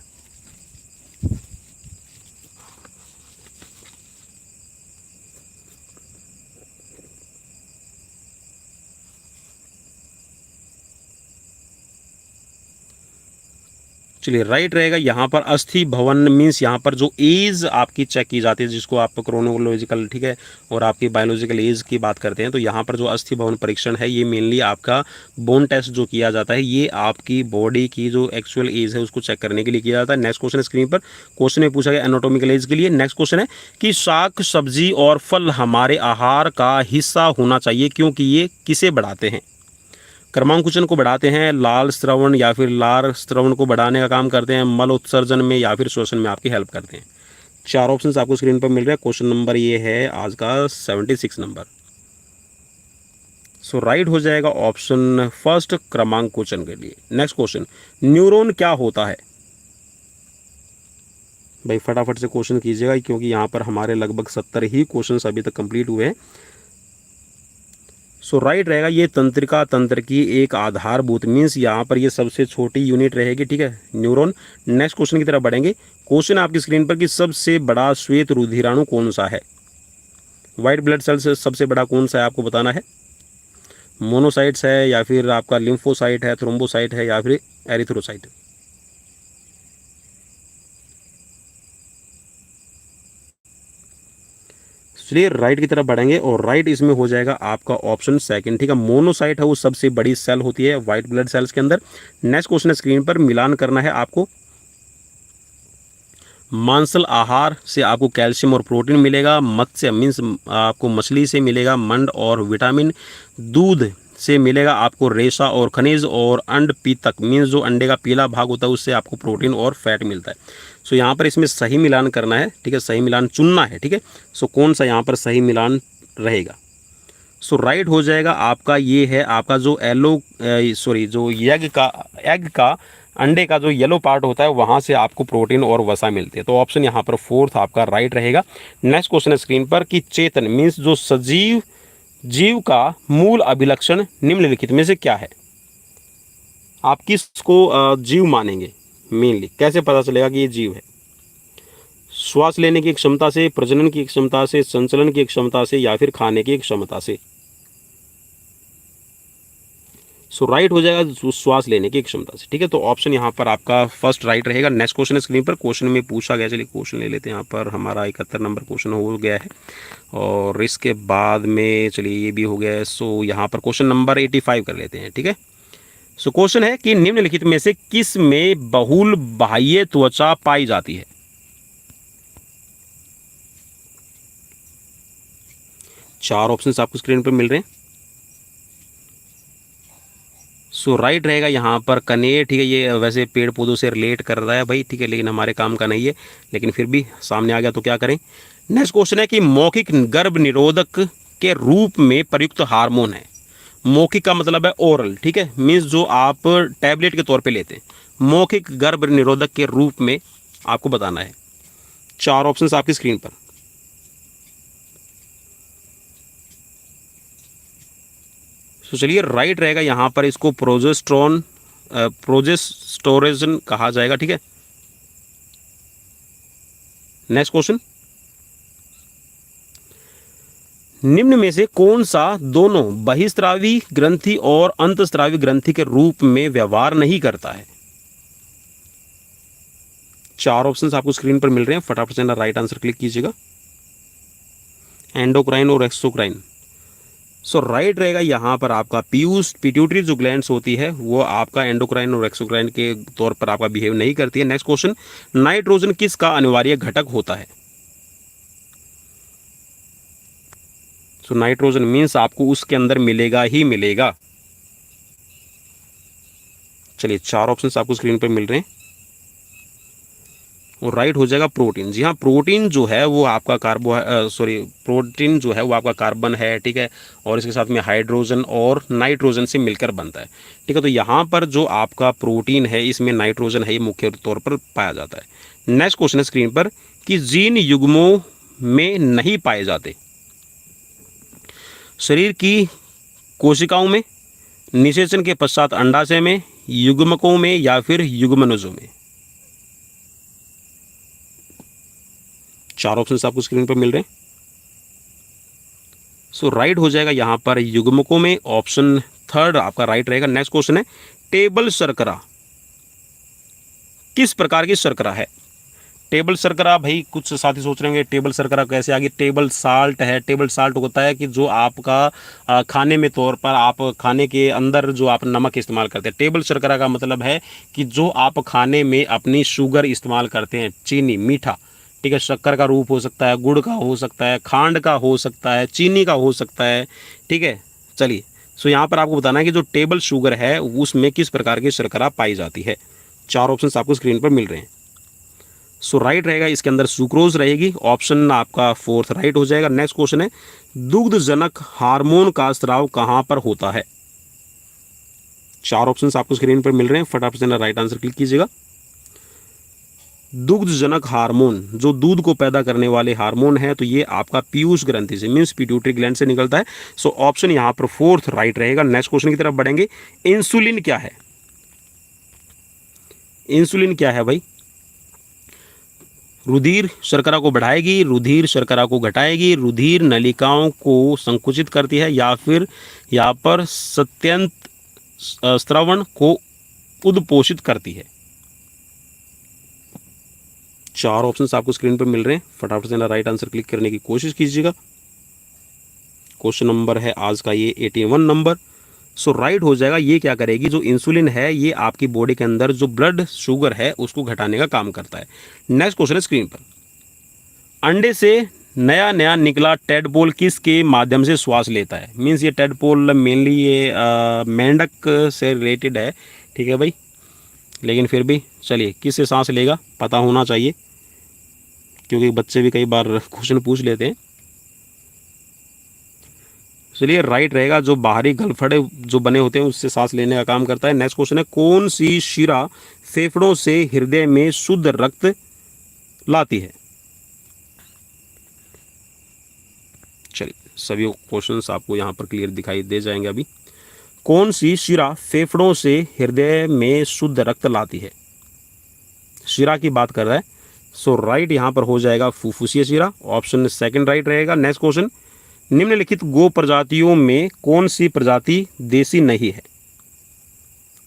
चलिए राइट रहेगा यहाँ पर अस्थि भवन। मीन्स यहाँ पर जो एज आपकी चेक की जाती है, जिसको आप क्रोनोलॉजिकल, ठीक है, और आपकी बायोलॉजिकल एज की बात करते हैं, तो यहाँ पर जो अस्थि भवन परीक्षण है ये मेनली आपका बोन टेस्ट जो किया जाता है, ये आपकी बॉडी की जो एक्चुअल एज है उसको चेक करने के लिए किया जाता है। नेक्स्ट क्वेश्चन स्क्रीन पर, क्वेश्चन में पूछा गया एनाटॉमिकल एज के लिए। नेक्स्ट क्वेश्चन है कि शाक सब्जी और फल हमारे आहार का हिस्सा होना चाहिए क्योंकि ये किसे बढ़ाते हैं। क्रमांकुचन को बढ़ाते हैं, लाल श्रवण या फिर लार श्रवण को बढ़ाने का काम करते हैं, मल उत्सर्जन में या फिर श्वसन में आपकी हेल्प करते हैं। 4 ऑप्शंस आपको स्क्रीन पर मिल रहे हैं। क्वेश्चन नंबर ये है आज का 76 नंबर। सो राइट हो जाएगा ऑप्शन फर्स्ट क्रमांकुचन के लिए। नेक्स्ट क्वेश्चन, न्यूरॉन क्या होता है। भाई फटाफट से क्वेश्चन कीजिएगा, क्योंकि यहाँ पर हमारे लगभग 70 ही क्वेश्चन अभी तक कंप्लीट हुए हैं। सो राइट रहेगा ये तंत्रिका तंत्र की एक आधारभूत मीन्स यहाँ पर ये सबसे छोटी यूनिट रहेगी, ठीक है, न्यूरॉन। नेक्स्ट क्वेश्चन की तरफ बढ़ेंगे। क्वेश्चन आपकी स्क्रीन पर कि सबसे बड़ा श्वेत रुधिराणु कौन सा है? व्हाइट ब्लड सेल से सबसे बड़ा कौन सा है आपको बताना है। मोनोसाइट्स है या फिर आपका लिम्फोसाइट है, थ्रोम्बोसाइट है या फिर एरिथ्रोसाइट। चलिए राइट की तरफ बढ़ेंगे और राइट इसमें हो जाएगा आपका ऑप्शन सेकंड, ठीक है। मोनोसाइट है वो सबसे बड़ी सेल होती है व्हाइट ब्लड सेल्स के अंदर। नेक्स्ट क्वेश्चन स्क्रीन पर मिलान करना है आपको। मांसल आहार से आपको कैल्शियम और प्रोटीन मिलेगा। मत्स्य मीन्स आपको मछली से मिलेगा मंड और विटामिन। दूध से मिलेगा आपको रेशा और खनिज। और अंड पीतक मीन्स जो अंडे का पीला भाग होता है उससे आपको प्रोटीन और फैट मिलता है। सो यहाँ पर इसमें सही मिलान करना है, ठीक है, सही मिलान चुनना है, ठीक है। सो कौन सा यहाँ पर सही मिलान रहेगा? सो राइट हो जाएगा आपका ये है आपका जो जो एग का अंडे का जो येलो पार्ट होता है वहाँ से आपको प्रोटीन और वसा मिलती है। तो ऑप्शन यहाँ पर फोर्थ आपका राइट रहेगा। नेक्स्ट क्वेश्चन है स्क्रीन पर कि चेतन मीन्स जो सजीव जीव का मूल अभिलक्षण निम्नलिखित में से क्या है? आप किसको जीव मानेंगे? मेनली कैसे पता चलेगा कि ये जीव है? श्वास लेने की क्षमता से, प्रजनन की क्षमता से, संचलन की क्षमता से या फिर खाने की क्षमता से? सो राइट हो जाएगा श्वास लेने की क्षमता से, ठीक है। तो ऑप्शन यहाँ पर आपका फर्स्ट राइट रहेगा। नेक्स्ट क्वेश्चन है स्क्रीन पर। क्वेश्चन में पूछा गया, चलिए क्वेश्चन ले लेते हैं। यहाँ पर हमारा 71 नंबर क्वेश्चन हो गया है और इसके बाद में चलिए ये भी हो गया है। सो यहाँ पर क्वेश्चन नंबर 85 कर लेते हैं, ठीक है। सो क्वेश्चन है कि निम्नलिखित में से किस में बहुल बाह्य त्वचा पाई जाती है? चार ऑप्शंस आपको स्क्रीन पर मिल रहे हैं। सो राइट रहेगा यहाँ पर कनेर, ठीक है। ये वैसे पेड़ पौधों से रिलेट कर रहा है भाई, ठीक है, लेकिन हमारे काम का नहीं है, लेकिन फिर भी सामने आ गया तो क्या करें। नेक्स्ट क्वेश्चन है कि मौखिक गर्भ निरोधक के रूप में प्रयुक्त हार्मोन है। मौखिक का मतलब है ओरल, ठीक है, मीन्स जो आप टैबलेट के तौर पे लेते हैं। मौखिक गर्भ निरोधक के रूप में आपको बताना है। चार ऑप्शंस आपकी स्क्रीन पर। तो चलिए राइट रहेगा यहाँ पर, इसको प्रोजेस्टेरोन कहा जाएगा, ठीक है। नेक्स्ट क्वेश्चन, निम्न में से कौन सा दोनों बहिस्रावी ग्रंथि और अंतस्रावी ग्रंथि के रूप में व्यवहार नहीं करता है? चार ऑप्शंस आपको स्क्रीन पर मिल रहे हैं, फटाफट से राइट आंसर क्लिक कीजिएगा। एंडोक्राइन और एक्सोक्राइन। सो राइट रहेगा यहाँ पर आपका पिट्यूटरी जो ग्लैंड्स होती है वो आपका एंडोक्राइन और एक्सोक्राइन के तौर पर आपका बिहेव नहीं करती है। नेक्स्ट क्वेश्चन, नाइट्रोजन किसका अनिवार्य घटक होता है? सो नाइट्रोजन मीन्स आपको उसके अंदर मिलेगा ही मिलेगा। चलिए चार ऑप्शंस आपको स्क्रीन पर मिल रहे हैं और राइट हो जाएगा प्रोटीन। जी हाँ, प्रोटीन जो है वो आपका प्रोटीन जो है वो आपका कार्बन है, ठीक है, और इसके साथ में हाइड्रोजन और नाइट्रोजन से मिलकर बनता है, ठीक है। तो यहाँ पर जो आपका प्रोटीन है इसमें नाइट्रोजन है, ये मुख्य तौर पर पाया जाता है। नेक्स्ट क्वेश्चन है स्क्रीन पर कि जीन युग्मों में नहीं पाए जाते। शरीर की कोशिकाओं में, निषेचन के पश्चात अंडाशय में, युग्मकों में या फिर युग्मनजों में? चार ऑप्शंस आपको स्क्रीन पर मिल रहे हैं। सो राइट हो जाएगा यहाँ पर युग्मकों में, ऑप्शन थर्ड आपका राइट रहेगा। नेक्स्ट क्वेश्चन है, टेबल शर्करा किस प्रकार की शर्करा है? टेबल शर्करा, भाई कुछ साथी सोच रहे होंगे टेबल शर्करा कैसे आ गई। टेबल साल्ट है। टेबल साल्ट होता है कि जो आपका खाने में तौर पर आप खाने के अंदर जो आप नमक इस्तेमाल करते हैं। टेबल शर्करा का मतलब है कि जो आप खाने में अपनी शुगर इस्तेमाल करते हैं, चीनी, मीठा, ठीक है, शक्कर का रूप हो सकता है, गुड़ का हो सकता है, खांड का हो सकता है, चीनी का हो सकता है, ठीक है। चलिए सो यहाँ पर आपको बताना है कि जो टेबल शुगर है उसमें किस प्रकार की शर्करा पाई जाती है। चार ऑप्शंस आपको स्क्रीन पर मिल रहे हैं। सो राइट रहेगा इसके अंदर सुक्रोज रहेगी, ऑप्शन आपका फोर्थ राइट हो जाएगा। नेक्स्ट क्वेश्चन है, दुग्धजनक हार्मोन का स्राव कहाँ पर होता है? चार ऑप्शंस आपको स्क्रीन पर मिल रहे हैं, फटाफट से राइट आंसर क्लिक कीजिएगा। दुग्धजनक हार्मोन, जो दूध को पैदा करने वाले हार्मोन है, तो ये आपका पीयूष ग्रंथि से मीन्स पिट्यूटरी ग्लैंड से निकलता है। सो ऑप्शन यहाँ पर फोर्थ राइट रहेगा। नेक्स्ट क्वेश्चन की तरफ बढ़ेंगे। इंसुलिन क्या है? इंसुलिन क्या है भाई? रुधिर शर्करा को बढ़ाएगी, रुधिर शर्करा को घटाएगी, रुधिर नलिकाओं को संकुचित करती है, या फिर यहाँ पर सत्यंत स्रवण को उद्पोषित करती है। चार ऑप्शंस आपको स्क्रीन पर मिल रहे हैं, फटाफट से ना राइट आंसर क्लिक करने की कोशिश कीजिएगा। क्वेश्चन नंबर है आज का ये 81 नंबर। सो राइट हो जाएगा। ये क्या करेगी? जो इंसुलिन है ये आपकी बॉडी के अंदर जो ब्लड शुगर है उसको घटाने का काम करता है। नेक्स्ट क्वेश्चन है स्क्रीन पर। अंडे से नया नया निकला टेडपोल किसके माध्यम से श्वास लेता है? मीन्स ये टेडपोल मेनली ये मेंढक से रिलेटेड है, ठीक है भाई, लेकिन फिर भी चलिए किससे सांस लेगा पता होना चाहिए, क्योंकि बच्चे भी कई बार क्वेश्चन पूछ लेते हैं। चलिए राइट रहेगा, जो बाहरी गलफड़े जो बने होते हैं उससे सांस लेने का काम करता है। नेक्स्ट क्वेश्चन है, कौन सी शिरा फेफड़ों से हृदय में शुद्ध रक्त लाती है? चलिए सभी क्वेश्चंस आपको यहाँ पर क्लियर दिखाई दे जाएंगे। अभी कौन सी शिरा फेफड़ों से हृदय में शुद्ध रक्त लाती है? शिरा की बात कर रहा है। सो राइट यहाँ पर हो जाएगा फुफ्फुसीय शिरा, ऑप्शन सेकंड राइट रहेगा। नेक्स्ट क्वेश्चन, निम्नलिखित गो प्रजातियों में कौन सी प्रजाति देसी नहीं है?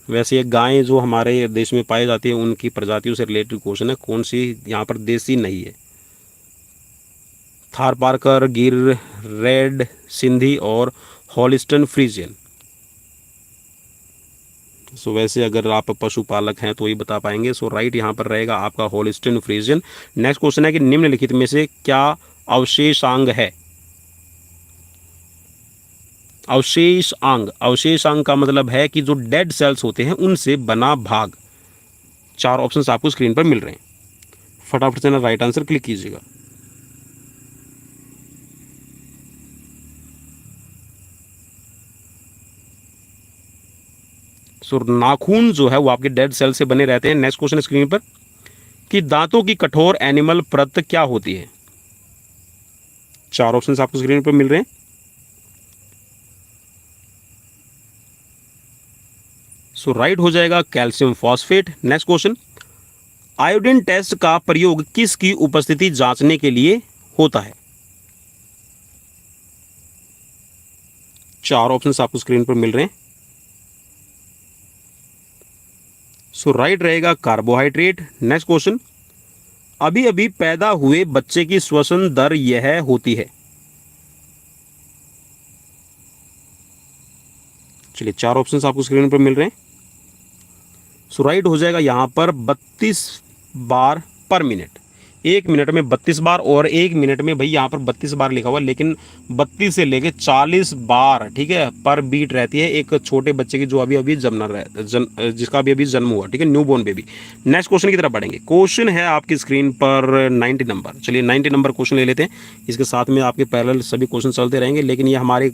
वैसे ये गायें जो हमारे देश में पाई जाती है उनकी प्रजातियों से रिलेटेड क्वेश्चन है, कौन सी यहाँ पर देसी नहीं है? थारपारकर, गिर, रेड सिंधी और हॉलिस्टन फ्रीजियन। सो वैसे अगर आप पशुपालक हैं तो ये बता पाएंगे। सो राइट यहाँ पर रहेगा आपका हॉलिस्टन फ्रीजियन। नेक्स्ट क्वेश्चन है कि निम्नलिखित में से क्या अवशेषांग है? अवशेषांग, अवशेषांग का मतलब है कि जो डेड सेल्स होते हैं उनसे बना भाग। चार ऑप्शंस आपको स्क्रीन पर मिल रहे हैं, फटाफट से ना राइट आंसर क्लिक कीजिएगा। सो नाखून जो है वो आपके डेड सेल से बने रहते हैं। नेक्स्ट क्वेश्चन स्क्रीन पर कि दांतों की कठोर एनिमल परत क्या होती है? चार ऑप्शंस आपको स्क्रीन पर मिल रहे हैं। सो राइट हो जाएगा calcium phosphate. Next question, iodine test का प्रयोग किसकी उपस्थिति जांचने के लिए होता है? चार ऑप्शंस आपको स्क्रीन पर मिल रहे हैं। सो राइट रहेगा कार्बोहाइड्रेट। नेक्स्ट क्वेश्चन, अभी अभी पैदा हुए बच्चे की श्वसन दर यह होती है। चलिए चार ऑप्शंस आपको स्क्रीन पर मिल रहे हैं। सो राइट हो जाएगा यहाँ पर 32 बार पर मिनट। एक मिनट में 32 बार, और एक मिनट में भाई यहाँ पर 32 बार लिखा हुआ, लेकिन 32 से लेके 40 बार, ठीक है, पर बीट रहती है एक छोटे बच्चे की जो अभी अभी जिसका अभी अभी जन्म हुआ, ठीक है, न्यूबॉर्न बेबी। नेक्स्ट क्वेश्चन की तरफ बढ़ेंगे। क्वेश्चन है आपकी स्क्रीन पर 90 नंबर। चलिए 90 नंबर क्वेश्चन ले लेते हैं, इसके साथ में आपके पैरेलल सभी क्वेश्चन चलते रहेंगे, लेकिन ये हमारे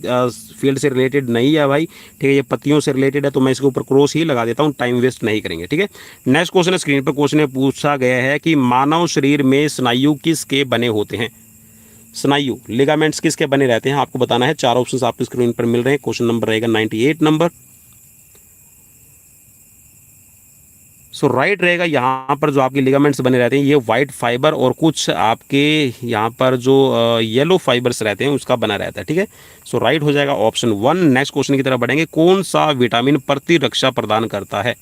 फील्ड से रिलेटेड नहीं है भाई, ठीक है, ये पत्तियों से रिलेटेड है, तो मैं इसके ऊपर क्रॉस ही लगा देता हूँ, टाइम वेस्ट नहीं करेंगे, ठीक है। नेक्स्ट क्वेश्चन है स्क्रीन पर। क्वेश्चन पूछा गया है कि मानव शरीर में स्नायु किसके बने होते हैं? स्नायु लिगामेंट्स किसके बने रहते हैं आपको बताना है। चार ऑप्शंस आपको स्क्रीन पर मिल रहे हैं। क्वेश्चन नंबर रहेगा 98 नंबर। सो राइट रहेगा यहाँ पर जो आपके लिगामेंट्स बने रहते हैं ये वाइट फाइबर और कुछ आपके यहाँ पर जो येलो फाइबर्स रहते हैं उसका बना रहता है, ठीक है। सो राइट हो जाएगा ऑप्शन 1। नेक्स्ट क्वेश्चन की तरफ बढ़ेंगे। कौन सा विटामिन प्रतिरक्षा प्रदान करता है?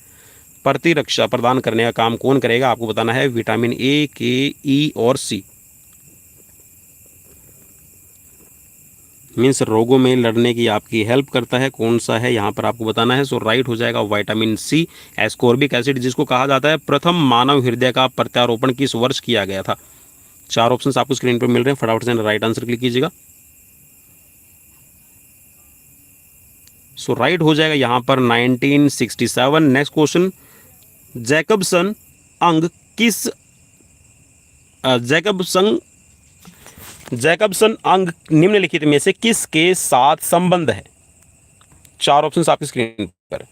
प्रतिरक्षा प्रदान करने का काम कौन करेगा आपको बताना है। विटामिन ए, के, ई और सी, मीन्स रोगों में लड़ने की आपकी हेल्प करता है, कौन सा है यहाँ पर आपको बताना है। सो राइट हो जाएगा विटामिन सी, एस्कॉर्बिक एसिड, जिसको कहा जाता है प्रथम मानव हृदय का प्रत्यारोपण किस वर्ष किया गया था। चार ऑप्शंस आपको स्क्रीन पर मिल रहे हैं, फटाफट से राइट आंसर क्लिक कीजिएगा। सो राइट हो जाएगा यहाँ पर 1967। नेक्स्ट क्वेश्चन, जैकबसन अंग किस जैकबसन अंग निम्नलिखित में से किसके साथ संबंध है? चार ऑप्शंस आपकी स्क्रीन पर,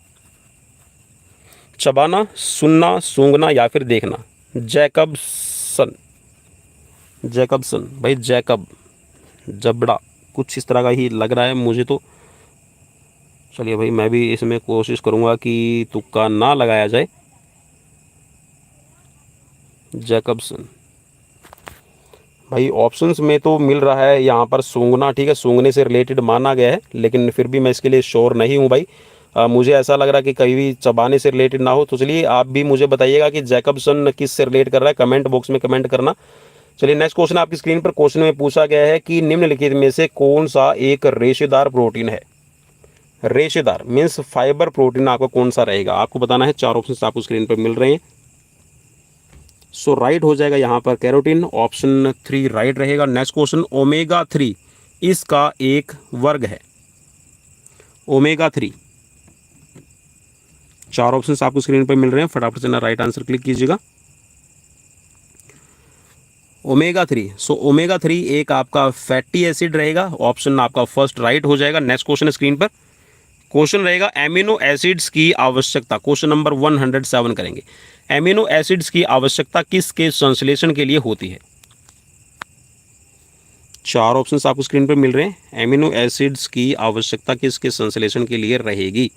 चबाना, सुनना, सूंघना या फिर देखना। जैकबसन, जैकबसन भाई, जैकब जबड़ा, कुछ इस तरह का ही लग रहा है मुझे तो। चलिए भाई, मैं भी इसमें कोशिश करूँगा कि तुक्का ना लगाया जाए। जैकबसन भाई, ऑप्शंस में तो मिल रहा है यहाँ पर सूंघना, ठीक है, सूंघने से रिलेटेड माना गया है, लेकिन फिर भी मैं इसके लिए श्योर नहीं हूँ भाई। मुझे ऐसा लग रहा है कि कहीं भी चबाने से रिलेटेड ना हो। तो चलिए आप भी मुझे बताइएगा कि जैकबसन किस से रिलेट कर रहा है, कमेंट बॉक्स में कमेंट करना। चलिए नेक्स्ट क्वेश्चन आपकी स्क्रीन पर। क्वेश्चन में पूछा गया है कि निम्नलिखित में से कौन सा एक रेशेदार प्रोटीन है। रेशेदार मीन्स फाइबर प्रोटीन आपका कौन सा रहेगा, आपको बताना है। 4 ऑप्शन आपको स्क्रीन पर मिल रहे हैं। सो राइट हो जाएगा यहाँ पर कैरोटीन, ऑप्शन 3 राइट रहेगा। नेक्स्ट क्वेश्चन, ओमेगा 3 इसका एक वर्ग है। ओमेगा 3, 4 ऑप्शंस आपको स्क्रीन पर मिल रहे हैं, फटाफट से ना राइट आंसर क्लिक कीजिएगा। ओमेगा 3, सो ओमेगा 3 एक आपका फैटी एसिड रहेगा, ऑप्शन आपका फर्स्ट राइट हो जाएगा। नेक्स्ट क्वेश्चन स्क्रीन पर, क्वेश्चन रहेगा एमिनो एसिड्स की आवश्यकता, क्वेश्चन नंबर 107 करेंगे। एमिनो एसिड्स की आवश्यकता किसके संश्लेषण के लिए होती है। 4 ऑप्शंस आपको स्क्रीन पर मिल रहे हैं। एमिनो एसिड्स की आवश्यकता किसके संश्लेषण के लिए रहेगी।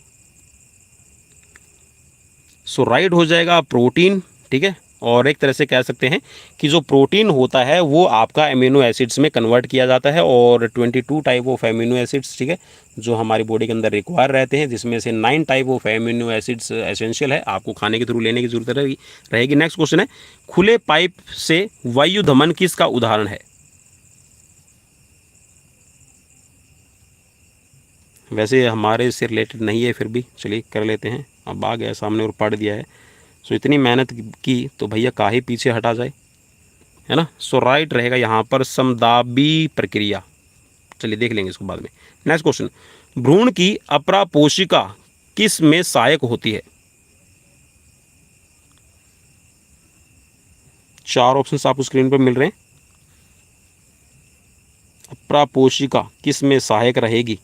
सो राइट हो जाएगा प्रोटीन, ठीक है। और एक तरह से कह सकते हैं कि जो प्रोटीन होता है वो आपका एमिनो एसिड्स में कन्वर्ट किया जाता है, और 22 टाइप ऑफ एमिनो एसिड्स, ठीक है, जो हमारी बॉडी के अंदर रिक्वायर रहते हैं, जिसमें से 9 type of amino acids essential है, आपको खाने के थ्रू लेने की जरूरत रहेगी। नेक्स्ट क्वेश्चन है, खुले पाइप से वायु धमन किसका उदाहरण है। वैसे हमारे से रिलेटेड नहीं है, फिर भी चलिए कर लेते हैं। अब आ गया सामने और पढ़ दिया है, सो इतनी मेहनत की तो भैया काहे पीछे हटा जाए, है ना। सो राइट रहेगा यहाँ पर समदाबी प्रक्रिया। चलिए देख लेंगे इसको बाद में। नेक्स्ट क्वेश्चन, भ्रूण की अपरापोशिका किस में सहायक होती है। 4 ऑप्शंस आपको स्क्रीन पर मिल रहे हैं। अपरापोशिका किस में सहायक रहेगी।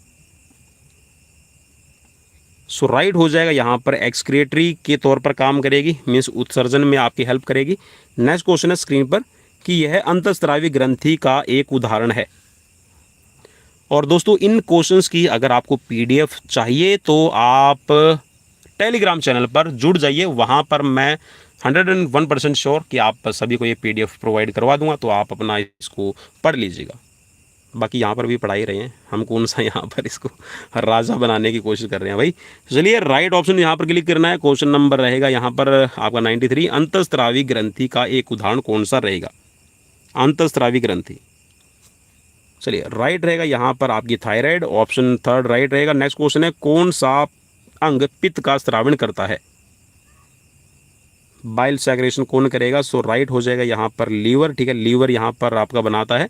सो राइट हो जाएगा यहाँ पर एक्सक्रिएटरी के तौर पर काम करेगी, मीन्स उत्सर्जन में आपकी हेल्प करेगी। नेक्स्ट क्वेश्चन है स्क्रीन पर कि यह अंतःस्रावी ग्रंथि का एक उदाहरण है। और दोस्तों इन क्वेश्चंस की अगर आपको पीडीएफ चाहिए तो आप टेलीग्राम चैनल पर जुड़ जाइए, वहाँ पर मैं 101% श्योर कि आप सभी को ये पीडीएफ प्रोवाइड करवा दूंगा, तो आप अपना इसको पढ़ लीजिएगा। बाकी यहाँ पर भी पढ़ा ही रहे हैं, हम कौन सा यहाँ पर इसको राजा बनाने की कोशिश कर रहे हैं भाई। चलिए राइट ऑप्शन यहाँ पर क्लिक करना है। क्वेश्चन नंबर रहेगा यहाँ पर आपका 93, अंतःस्रावी ग्रंथि का एक उदाहरण कौन सा रहेगा। अंतःस्रावी ग्रंथि, चलिए राइट रहेगा यहाँ पर आपकी थायराइड, ऑप्शन 3 राइट रहेगा। नेक्स्ट क्वेश्चन है, कौन सा अंग पित्त का स्रावण करता है। बाइल सेक्रेशन कौन करेगा। सो राइट हो जाएगा यहाँ पर लीवर, ठीक है, लीवर यहाँ पर आपका बनाता है।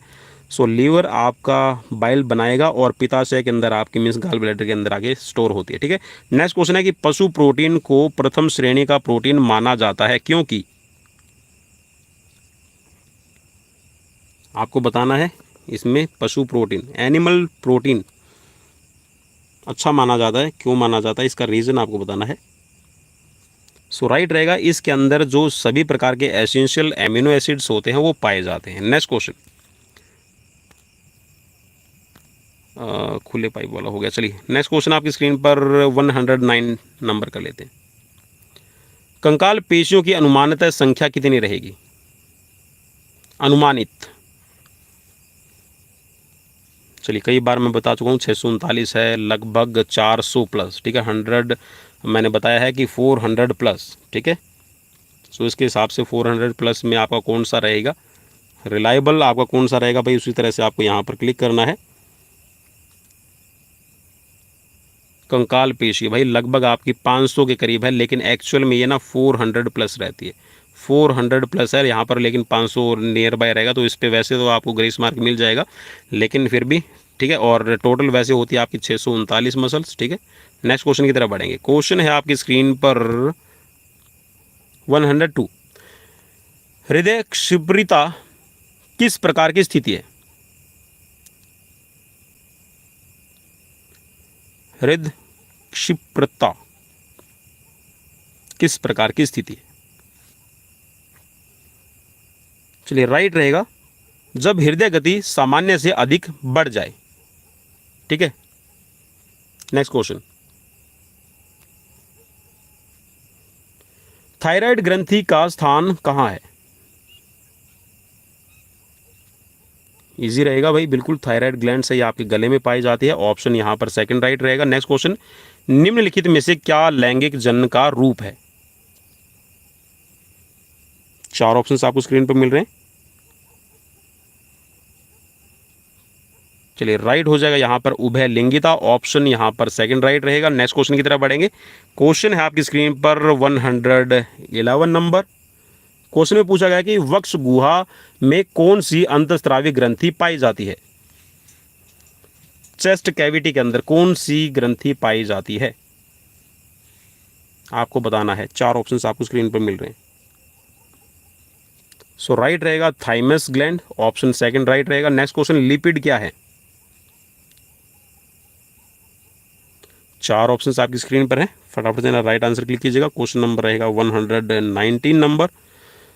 सो लीवर आपका बाइल बनाएगा और पित्ताशय के अंदर आपकी मीन्स गॉल ब्लैडर के अंदर आके स्टोर होती है, ठीक है। नेक्स्ट क्वेश्चन है कि पशु प्रोटीन को प्रथम श्रेणी का प्रोटीन माना जाता है क्योंकि, आपको बताना है इसमें पशु प्रोटीन, एनिमल प्रोटीन अच्छा माना जाता है, क्यों माना जाता है, इसका रीज़न आपको बताना है। सो राइट रहेगा, इसके अंदर जो सभी प्रकार के एसेंशियल एमिनो एसिड्स होते हैं वो पाए जाते हैं। नेक्स्ट क्वेश्चन, खुले पाइप वाला हो गया। चलिए नेक्स्ट क्वेश्चन आपकी स्क्रीन पर 109 नंबर कर लेते हैं। कंकाल पेशियों की अनुमानित संख्या कितनी रहेगी। अनुमानित, चलिए कई बार मैं बता चुका हूँ 639 है, लगभग 400 प्लस, ठीक है। 100 मैंने बताया है कि 400 प्लस, ठीक है। सो इसके हिसाब से 400 प्लस में आपका कौन सा रहेगा रिलायबल, आपका कौन सा रहेगा भाई, उसी तरह से आपको यहाँ पर क्लिक करना है। कंकाल पेशी भाई लगभग आपकी 500 के करीब है, लेकिन एक्चुअल में ये ना 400 प्लस रहती है। 400 प्लस है यहाँ पर, लेकिन 500 नियर बाय रहेगा, तो इस पे वैसे तो आपको ग्रेस मार्क मिल जाएगा, लेकिन फिर भी ठीक है। और टोटल वैसे होती है आपकी 639 मसल्स, ठीक है। नेक्स्ट क्वेश्चन की तरफ बढ़ेंगे। क्वेश्चन है आपकी स्क्रीन पर 102, हृदय क्षिप्रता किस प्रकार की स्थिति है। हृदय क्षिप्रता किस प्रकार की स्थिति है। चलिए राइट रहेगा जब हृदय गति सामान्य से अधिक बढ़ जाए। ठीक है, नेक्स्ट क्वेश्चन, थायराइड ग्रंथि का स्थान कहाँ है? इजी रहेगा भाई, बिल्कुल थायराइड ग्लैंड से ये आपके गले में पाई जाती है। ऑप्शन यहाँ पर सेकंड राइट रहेगा। नेक्स्ट क्वेश्चन, निम्नलिखित में से क्या लैंगिक जनन का रूप है? चार ऑप्शंस आपको स्क्रीन पर मिल रहे हैं। चलिए राइट हो जाएगा यहाँ पर उभय लिंगिता, ऑप्शन यहाँ पर सेकंड राइट रहेगा। नेक्स्ट क्वेश्चन की तरफ बढ़ेंगे। क्वेश्चन है आपकी स्क्रीन पर 111 नंबर। क्वेश्चन में पूछा गया कि वक्ष गुहा में कौन सी अंतःस्रावी ग्रंथि पाई जाती है? चेस्ट कैविटी के अंदर कौन सी ग्रंथि पाई जाती है? आपको बताना है। चार ऑप्शंस आपको स्क्रीन पर मिल रहे हैं। सो राइट रहेगा thymus gland, option second right रहेगा। नेक्स्ट क्वेश्चन, लिपिड क्या है? चार ऑप्शंस आपकी स्क्रीन पर है, फटाफट से राइट आंसर क्लिक कीजिएगा। क्वेश्चन नंबर रहेगा 119 नंबर।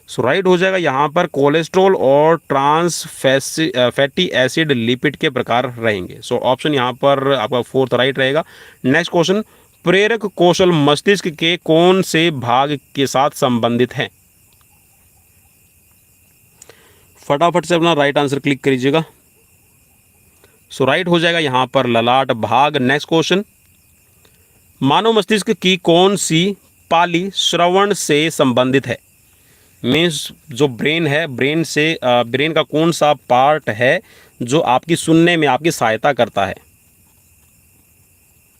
सो राइट हो जाएगा यहाँ पर कोलेस्ट्रॉल और ट्रांस फैटी एसिड लिपिड के प्रकार रहेंगे। सो ऑप्शन यहाँ पर आपका फोर्थ राइट रहेगा। नेक्स्ट क्वेश्चन, प्रेरक कौशल मस्तिष्क के कौन से भाग के साथ संबंधित है? फटाफट से अपना राइट आंसर क्लिक करिएगा। सो राइट हो जाएगा यहाँ पर ललाट भाग। नेक्स्ट क्वेश्चन, मानव मस्तिष्क की कौन सी पाली श्रवण से संबंधित है? मीन्स जो ब्रेन है, ब्रेन का कौन सा पार्ट है जो आपकी सुनने में आपकी सहायता करता है?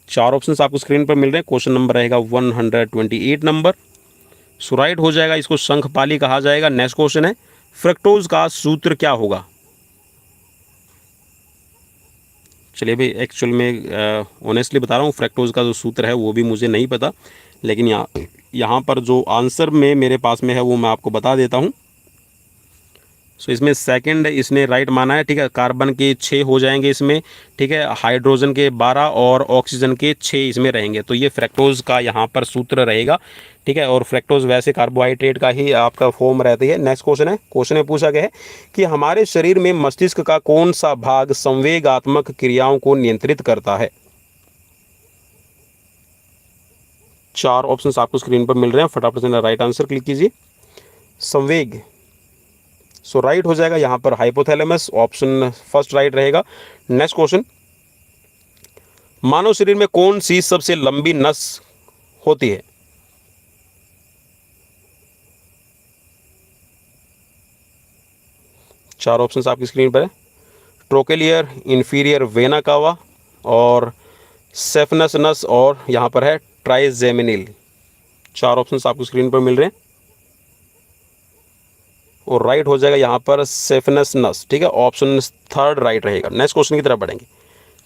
चार ऑप्शंस आपको स्क्रीन पर मिल रहे हैं। क्वेश्चन नंबर रहेगा 128 नंबर। सो राइट हो जाएगा, इसको शंखपाली कहा जाएगा। नेक्स्ट क्वेश्चन है, फ्रक्टोज का सूत्र क्या होगा? चलिए भाई, एक्चुअल में ऑनेस्टली बता रहा हूँ, फ्रक्टोज का जो सूत्र है वो भी मुझे नहीं पता, लेकिन यहाँ पर जो आंसर में मेरे पास में है वो मैं आपको बता देता हूँ। सो इसमें सेकंड इसने राइट माना है। ठीक है, कार्बन के 6 हो जाएंगे इसमें। ठीक है, हाइड्रोजन के 12 और ऑक्सीजन के 6 इसमें रहेंगे। तो ये फ्रक्टोज का यहाँ पर सूत्र रहेगा। ठीक है, और फ्रक्टोज वैसे कार्बोहाइड्रेट का ही आपका फॉर्म रहती है। नेक्स्ट क्वेश्चन है, क्वेश्चन में पूछा गया है कि हमारे शरीर में मस्तिष्क का कौन सा भाग संवेगात्मक क्रियाओं को नियंत्रित करता है? चार ऑप्शंस आपको स्क्रीन पर मिल रहे हैं, फटाफट से राइट आंसर क्लिक कीजिए। संवेग, सो राइट हो जाएगा यहाँ पर हाइपोथैलेमस, ऑप्शन फर्स्ट राइट रहेगा। नेक्स्ट क्वेश्चन, मानव शरीर में कौन सी सबसे लंबी नस होती है? चार ऑप्शंस आपकी स्क्रीन पर है, ट्रोकेलियर, इंफीरियर वेना कावा और सेफनस नस, और यहाँ पर है ट्राइजेमिनिल। चार ऑप्शंस आपको स्क्रीन पर मिल रहे हैं और राइट हो जाएगा यहाँ पर सेफनस नस। ठीक है, ऑप्शन थर्ड राइट रहेगा। नेक्स्ट क्वेश्चन की तरफ बढ़ेंगे।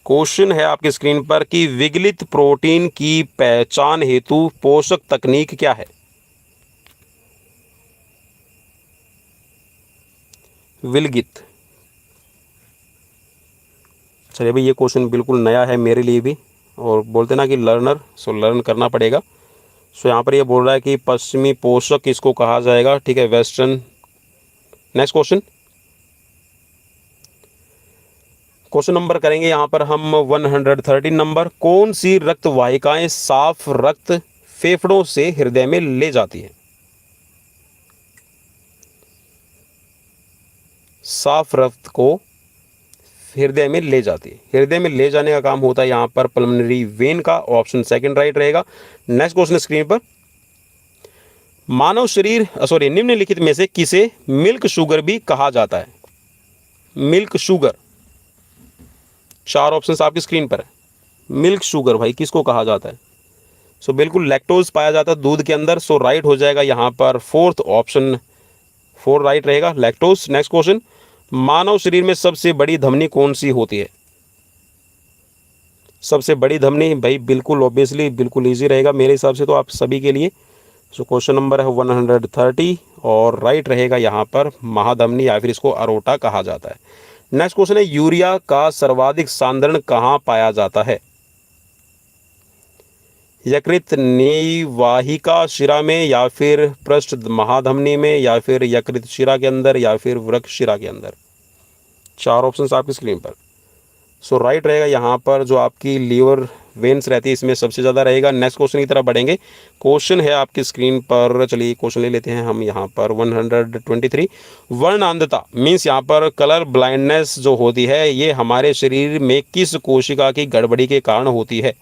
क्वेश्चन है आपकी स्क्रीन पर कि विगलित प्रोटीन की पहचान हेतु पोषक तकनीक क्या है? विलगित, चलिए भाई ये क्वेश्चन बिल्कुल नया है मेरे लिए भी, और बोलते ना कि लर्नर, सो लर्न करना पड़ेगा। सो यहाँ पर ये बोल रहा है कि पश्चिमी पोषक इसको कहा जाएगा। ठीक है, वेस्टर्न। नेक्स्ट क्वेश्चन नंबर करेंगे यहाँ पर हम 113 नंबर। कौन सी रक्त वाहिकाएं साफ रक्त फेफड़ों से हृदय में ले जाती है? साफ रक्त को हृदय में ले जाती है, हृदय में ले जाने का काम होता है यहाँ पर पल्मोनरी वेन का, ऑप्शन सेकंड राइट रहेगा। नेक्स्ट क्वेश्चन स्क्रीन पर, मानव शरीर निम्नलिखित में से किसे मिल्क शुगर भी कहा जाता है? मिल्क शुगर, चार ऑप्शंस आपकी स्क्रीन पर है। मिल्क शुगर भाई किसको कहा जाता है? सो बिल्कुल लैक्टोज पाया जाता है दूध के अंदर। सो राइट हो जाएगा यहाँ पर फोर्थ, ऑप्शन 4 राइट रहेगा, लैक्टोज। नेक्स्ट क्वेश्चन, मानव शरीर में सबसे बड़ी धमनी कौन सी होती है? सबसे बड़ी धमनी भाई बिल्कुल ऑब्वियसली बिल्कुल इजी रहेगा मेरे हिसाब से तो आप सभी के लिए। सो क्वेश्चन नंबर है 130 और राइट रहेगा यहाँ पर महाधमनी, या फिर इसको अरोटा कहा जाता है। नेक्स्ट क्वेश्चन है, यूरिया का सर्वाधिक सांद्रण कहाँ पाया जाता है? यकृत नीवाहिका शिरा में, या फिर पृष्ठ महाधमनी में, या फिर यकृत शिरा के अंदर, या फिर वृक्क शिरा के अंदर। 4 ऑप्शंस आपकी स्क्रीन पर। सो राइट रहेगा यहाँ पर जो आपकी लीवर वेन्स रहती है इसमें सबसे ज़्यादा रहेगा। नेक्स्ट क्वेश्चन की तरफ बढ़ेंगे। क्वेश्चन है आपकी स्क्रीन पर, चलिए क्वेश्चन ले लेते हैं हम यहाँ पर 123। वर्णांधता मीन्स यहाँ पर कलर ब्लाइंडनेस जो होती है ये हमारे शरीर में किस कोशिका की गड़बड़ी के कारण होती है?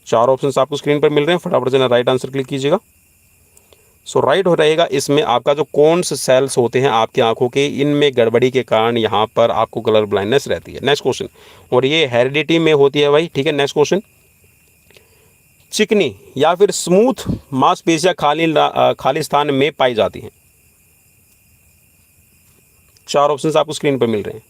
चार ऑप्शंस आपको स्क्रीन पर मिल रहे हैं, फटाफट से ना राइट आंसर क्लिक कीजिएगा। सो राइट हो रहेगा इसमें आपका जो कोन्स सेल्स होते हैं आपकी आंखों के, इनमें गड़बड़ी के कारण यहाँ पर आपको कलर ब्लाइंडनेस रहती है। नेक्स्ट क्वेश्चन, और ये हेरिडिटी में होती है भाई, ठीक है। नेक्स्ट क्वेश्चन, चिकनी या फिर स्मूथ मांसपेशियां खाली स्थान में पाई जाती हैं। चार ऑप्शंस आपको स्क्रीन पर मिल रहे हैं।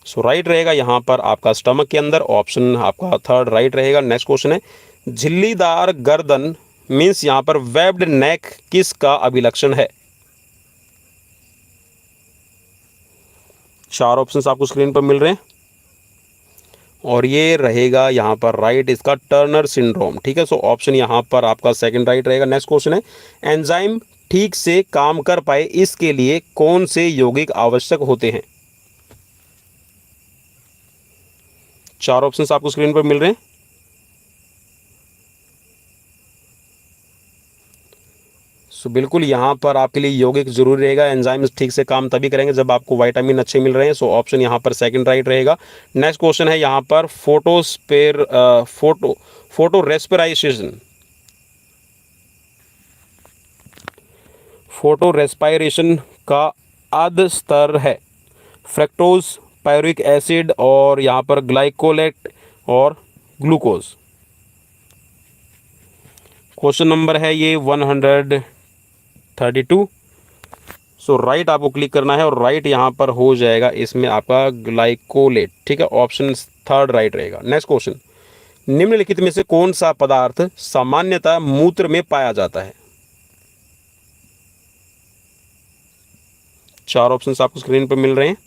सो राइट रहेगा यहाँ पर आपका स्टमक के अंदर, ऑप्शन आपका थर्ड राइट रहेगा। नेक्स्ट क्वेश्चन है, झिल्लीदार गर्दन मीन्स यहाँ पर वेब्ड नेक किसका अभिलक्षण है? चार ऑप्शंस आपको स्क्रीन पर मिल रहे हैं और ये रहेगा यहाँ पर राइट इसका टर्नर सिंड्रोम, ठीक है। सो ऑप्शन यहाँ पर आपका सेकंड राइट रहेगा। नेक्स्ट क्वेश्चन है, एंजाइम ठीक से काम कर पाए इसके लिए कौन से यौगिक आवश्यक होते हैं? चार ऑप्शंस आपको स्क्रीन पर मिल रहे हैं। सो बिल्कुल यहाँ पर आपके लिए यौगिक जरूरी रहेगा। एंजाइम्स ठीक से काम तभी करेंगे जब आपको विटामिन अच्छे मिल रहे हैं। सो ऑप्शन यहाँ पर सेकंड राइट रहेगा। नेक्स्ट क्वेश्चन है यहाँ पर फोटो रेस्पिरेशन का आद्य स्तर है फ्रक्टोज, पायरिक एसिड और यहाँ पर ग्लाइकोलेट और ग्लूकोज। क्वेश्चन नंबर है ये 132। सो राइट आपको क्लिक करना है और राइट यहाँ पर हो जाएगा इसमें आपका ग्लाइकोलेट, ठीक है। ऑप्शन थर्ड राइट रहेगा। नेक्स्ट क्वेश्चन, निम्नलिखित में से कौन सा पदार्थ सामान्यतः मूत्र में पाया जाता है? चार ऑप्शंस आपको स्क्रीन पर मिल रहे हैं।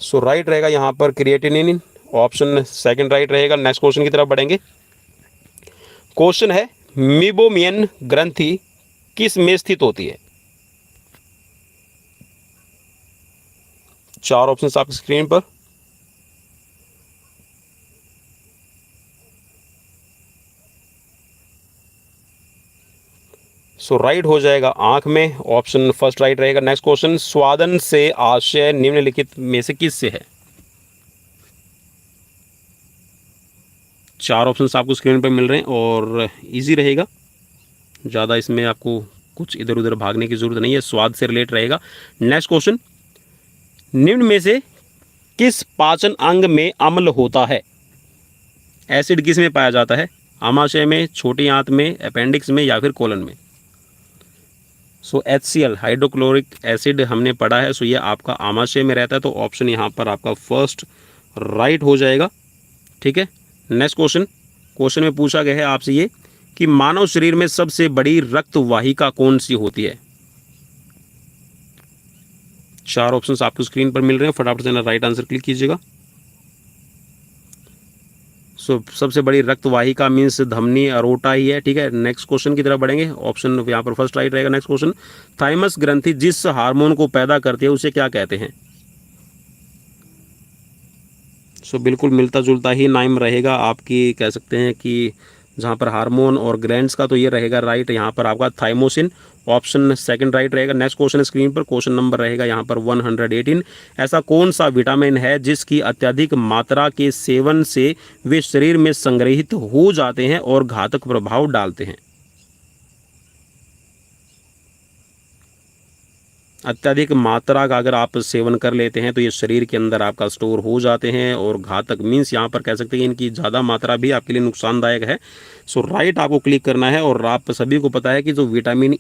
सो राइट रहेगा यहाँ पर क्रिएटिनिन, ऑप्शन सेकंड राइट रहेगा। नेक्स्ट क्वेश्चन की तरफ बढ़ेंगे। क्वेश्चन है, मीबोमियन ग्रंथि किस में स्थित होती है? चार ऑप्शंस आपकी स्क्रीन पर। सो राइट हो जाएगा आंख में, ऑप्शन फर्स्ट राइट रहेगा। नेक्स्ट क्वेश्चन, स्वादन से आशय निम्नलिखित में से किससे है? चार ऑप्शंस आपको स्क्रीन पर मिल रहे हैं और इजी रहेगा, ज़्यादा इसमें आपको कुछ इधर उधर भागने की ज़रूरत नहीं है, स्वाद से रिलेट रहेगा। नेक्स्ट क्वेश्चन, निम्न में से किस पाचन अंग में अम्ल होता है? एसिड किस में पाया जाता है? आमाशय में, छोटी आंत में, अपेंडिक्स में या फिर कोलन में? सो HCl हाइड्रोक्लोरिक एसिड हमने पढ़ा है। सो ये आपका आमाशय में रहता है, तो ऑप्शन यहाँ पर आपका फर्स्ट राइट हो जाएगा, ठीक है। नेक्स्ट क्वेश्चन में पूछा गया है आपसे ये कि मानव शरीर में सबसे बड़ी रक्त वाहिका कौन सी होती है? चार ऑप्शंस आपको स्क्रीन पर मिल रहे हैं, फटाफट से ना राइट आंसर क्लिक कीजिएगा। सो सबसे बड़ी रक्त वाहिका मीन्स धमनी अरोटा ही है, ठीक है। नेक्स्ट क्वेश्चन की तरफ बढ़ेंगे, ऑप्शन यहाँ पर फर्स्ट राइट रहेगा। नेक्स्ट क्वेश्चन, थाइमस ग्रंथि जिस हार्मोन को पैदा करती है उसे क्या कहते हैं? सो बिल्कुल मिलता जुलता ही नाम रहेगा, आपकी कह सकते हैं कि जहाँ पर हार्मोन और ग्लैंड्स का, तो ये रहेगा राइट यहाँ पर आपका थाइमोसिन, ऑप्शन सेकंड राइट रहेगा। नेक्स्ट क्वेश्चन स्क्रीन पर, क्वेश्चन नंबर रहेगा यहाँ पर 118। ऐसा कौन सा विटामिन है जिसकी अत्यधिक मात्रा के सेवन से वे शरीर में संग्रहित हो जाते हैं और घातक प्रभाव डालते हैं? अत्यधिक मात्रा का अगर आप सेवन कर लेते हैं तो ये शरीर के अंदर आपका स्टोर हो जाते हैं और घातक मीन्स यहाँ पर कह सकते हैं इनकी ज़्यादा मात्रा भी आपके लिए नुकसानदायक है। सो राइट आपको क्लिक करना है और आप सभी को पता है कि जो विटामिन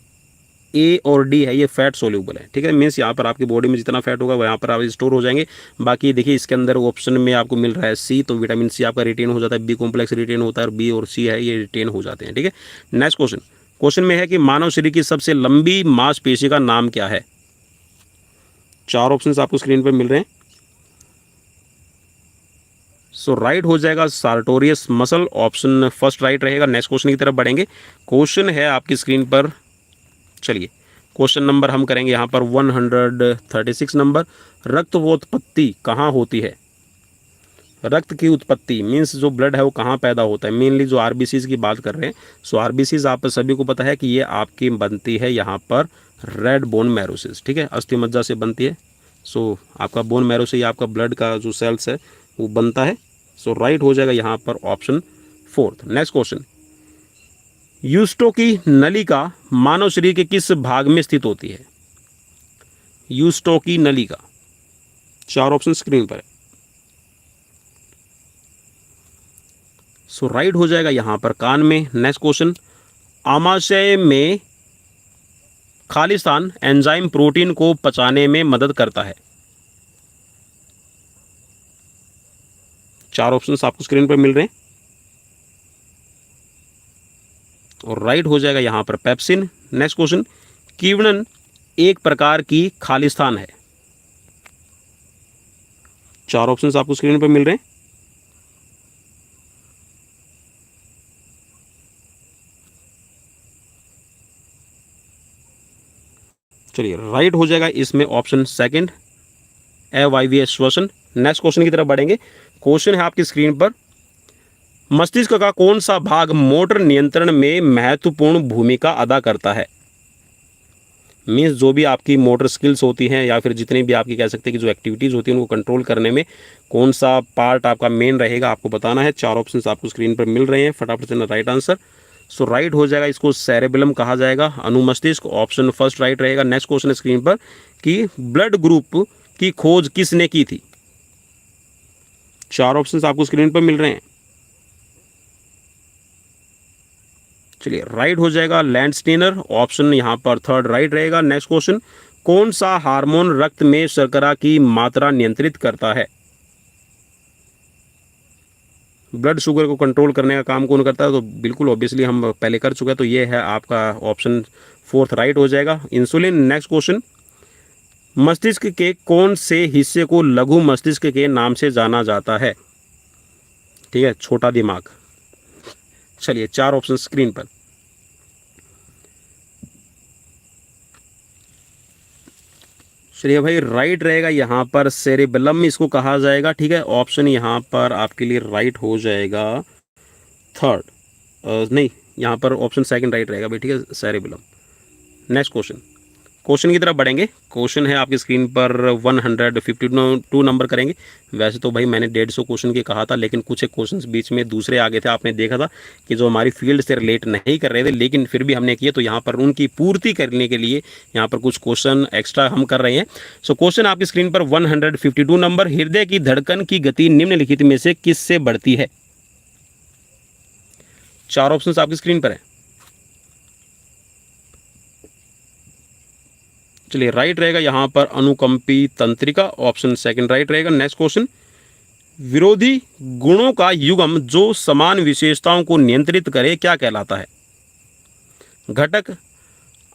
ए और डी है ये फैट सोल्यूबल है, ठीक है। मीन्स यहाँ पर आपकी बॉडी में जितना फैट होगा वो यहाँ पर आप स्टोर हो जाएंगे। बाकी देखिए इसके अंदर ऑप्शन में आपको मिल रहा है सी, तो विटामिन सी आपका रिटेन हो जाता है, बी कॉम्प्लेक्स रिटेन होता है और बी और सी है ये रिटेन हो जाते हैं, ठीक है। नेक्स्ट क्वेश्चन में है कि मानव शरीर की सबसे लंबी मांसपेशी का नाम क्या है। 4 ऑप्शंस आपको स्क्रीन पर मिल रहे हैं। सो राइट हो जाएगा sartorius muscle, option first right रहेगा। नेक्स्ट क्वेश्चन की तरफ बढ़ेंगे। क्वेश्चन है आपकी स्क्रीन पर, चलिए क्वेश्चन नंबर हम करेंगे यहाँ पर 136 नंबर। रक्तवोत्पत्ति कहाँ होती है। रक्त की उत्पत्ति मीन्स जो ब्लड है वो कहाँ पैदा होता है, मेनली जो आरबीसीज की बात कर रहे हैं। सो आरबीसीज आप सभी को पता है कि ये आपकी बनती है यहाँ पर रेड बोन मैरो से, ठीक है, अस्थि मज्जा से बनती है। सो आपका बोन मैरो से ही आपका ब्लड का जो सेल्स है वो बनता है। सो राइट हो जाएगा यहाँ पर ऑप्शन फोर्थ। नेक्स्ट क्वेश्चन, यूस्टो की नलिका मानव शरीर के किस भाग में स्थित होती है। यूस्टो की नलिका, 4 ऑप्शन स्क्रीन पर है। सो राइट हो जाएगा यहां पर कान में। नेक्स्ट क्वेश्चन, आमाशय में खाली स्थान एंजाइम प्रोटीन को पचाने में मदद करता है। 4 ऑप्शंस आपको स्क्रीन पर मिल रहे हैं और राइट हो जाएगा यहां पर पेप्सिन। नेक्स्ट क्वेश्चन, कीवणन एक प्रकार की खालिस्तान है। 4 ऑप्शंस आपको स्क्रीन पर मिल रहे हैं। चलिए राइट हो जाएगा इसमें ऑप्शन सेकंड, अवायवीय श्वसन। नेक्स्ट क्वेश्चन की तरफ बढ़ेंगे। क्वेश्चन है आपकी स्क्रीन पर, मस्तिष्क का कौन सा भाग मोटर नियंत्रण में महत्वपूर्ण भूमिका अदा करता है। मीन्स जो भी आपकी मोटर स्किल्स होती हैं या फिर जितनी भी आपकी कह सकते हैं कि जो एक्टिविटीज़ होती हैं उनको कंट्रोल करने में कौन सा पार्ट आपका मेन रहेगा आपको बताना है। 4 ऑप्शंस आपको स्क्रीन पर मिल रहे हैं, फटाफट से राइट आंसर। सो राइट हो जाएगा, इसको सेरेबेलम कहा जाएगा, अनुमस्तिष्क, ऑप्शन फर्स्ट राइट रहेगा। नेक्स्ट क्वेश्चन स्क्रीन पर कि ब्लड ग्रुप की खोज किसने की थी। 4 ऑप्शंस आपको स्क्रीन पर मिल रहे हैं। चलिए राइट हो जाएगा लैंडस्टीनर, ऑप्शन यहाँ पर थर्ड राइट रहेगा। नेक्स्ट क्वेश्चन, कौन सा हार्मोन रक्त में शर्करा की मात्रा नियंत्रित करता है। ब्लड शुगर को कंट्रोल करने का काम कौन करता है, तो बिल्कुल ऑब्वियसली हम पहले कर चुके हैं, तो ये है आपका ऑप्शन फोर्थ राइट हो जाएगा, इंसुलिन। नेक्स्ट क्वेश्चन, मस्तिष्क के कौन से हिस्से को लघु मस्तिष्क के नाम से जाना जाता है। ठीक है, छोटा दिमाग। चलिए 4 ऑप्शन स्क्रीन पर। चलिए भाई राइट रहेगा यहाँ पर सेरेबेलम इसको कहा जाएगा, ठीक है। ऑप्शन यहाँ पर आपके लिए राइट हो जाएगा थर्ड, नहीं यहाँ पर ऑप्शन सेकंड राइट रहेगा भाई, ठीक है, सेरेबेलम। नेक्स्ट क्वेश्चन की तरफ बढ़ेंगे। क्वेश्चन है आपकी स्क्रीन पर 152 नंबर करेंगे। वैसे तो भाई मैंने 150 क्वेश्चन की कहा था, लेकिन कुछ एक क्वेश्चंस बीच में दूसरे आगे थे, आपने देखा था कि जो हमारी फील्ड से रिलेट नहीं कर रहे थे, लेकिन फिर भी हमने किए, तो यहाँ पर उनकी पूर्ति करने के लिए यहाँ पर कुछ क्वेश्चन एक्स्ट्रा हम कर रहे हैं। सो क्वेश्चन आपकी स्क्रीन पर 152 नंबर, हृदय की धड़कन की गति निम्नलिखित में से किससे बढ़ती है। 4 ऑप्शन आपकी स्क्रीन पर है। चलिए राइट रहेगा यहाँ पर अनुकंपी तंत्रिका, ऑप्शन सेकंड राइट रहेगा। नेक्स्ट क्वेश्चन, विरोधी गुणों का युग्म जो समान विशेषताओं को नियंत्रित करे क्या कहलाता है। घटक,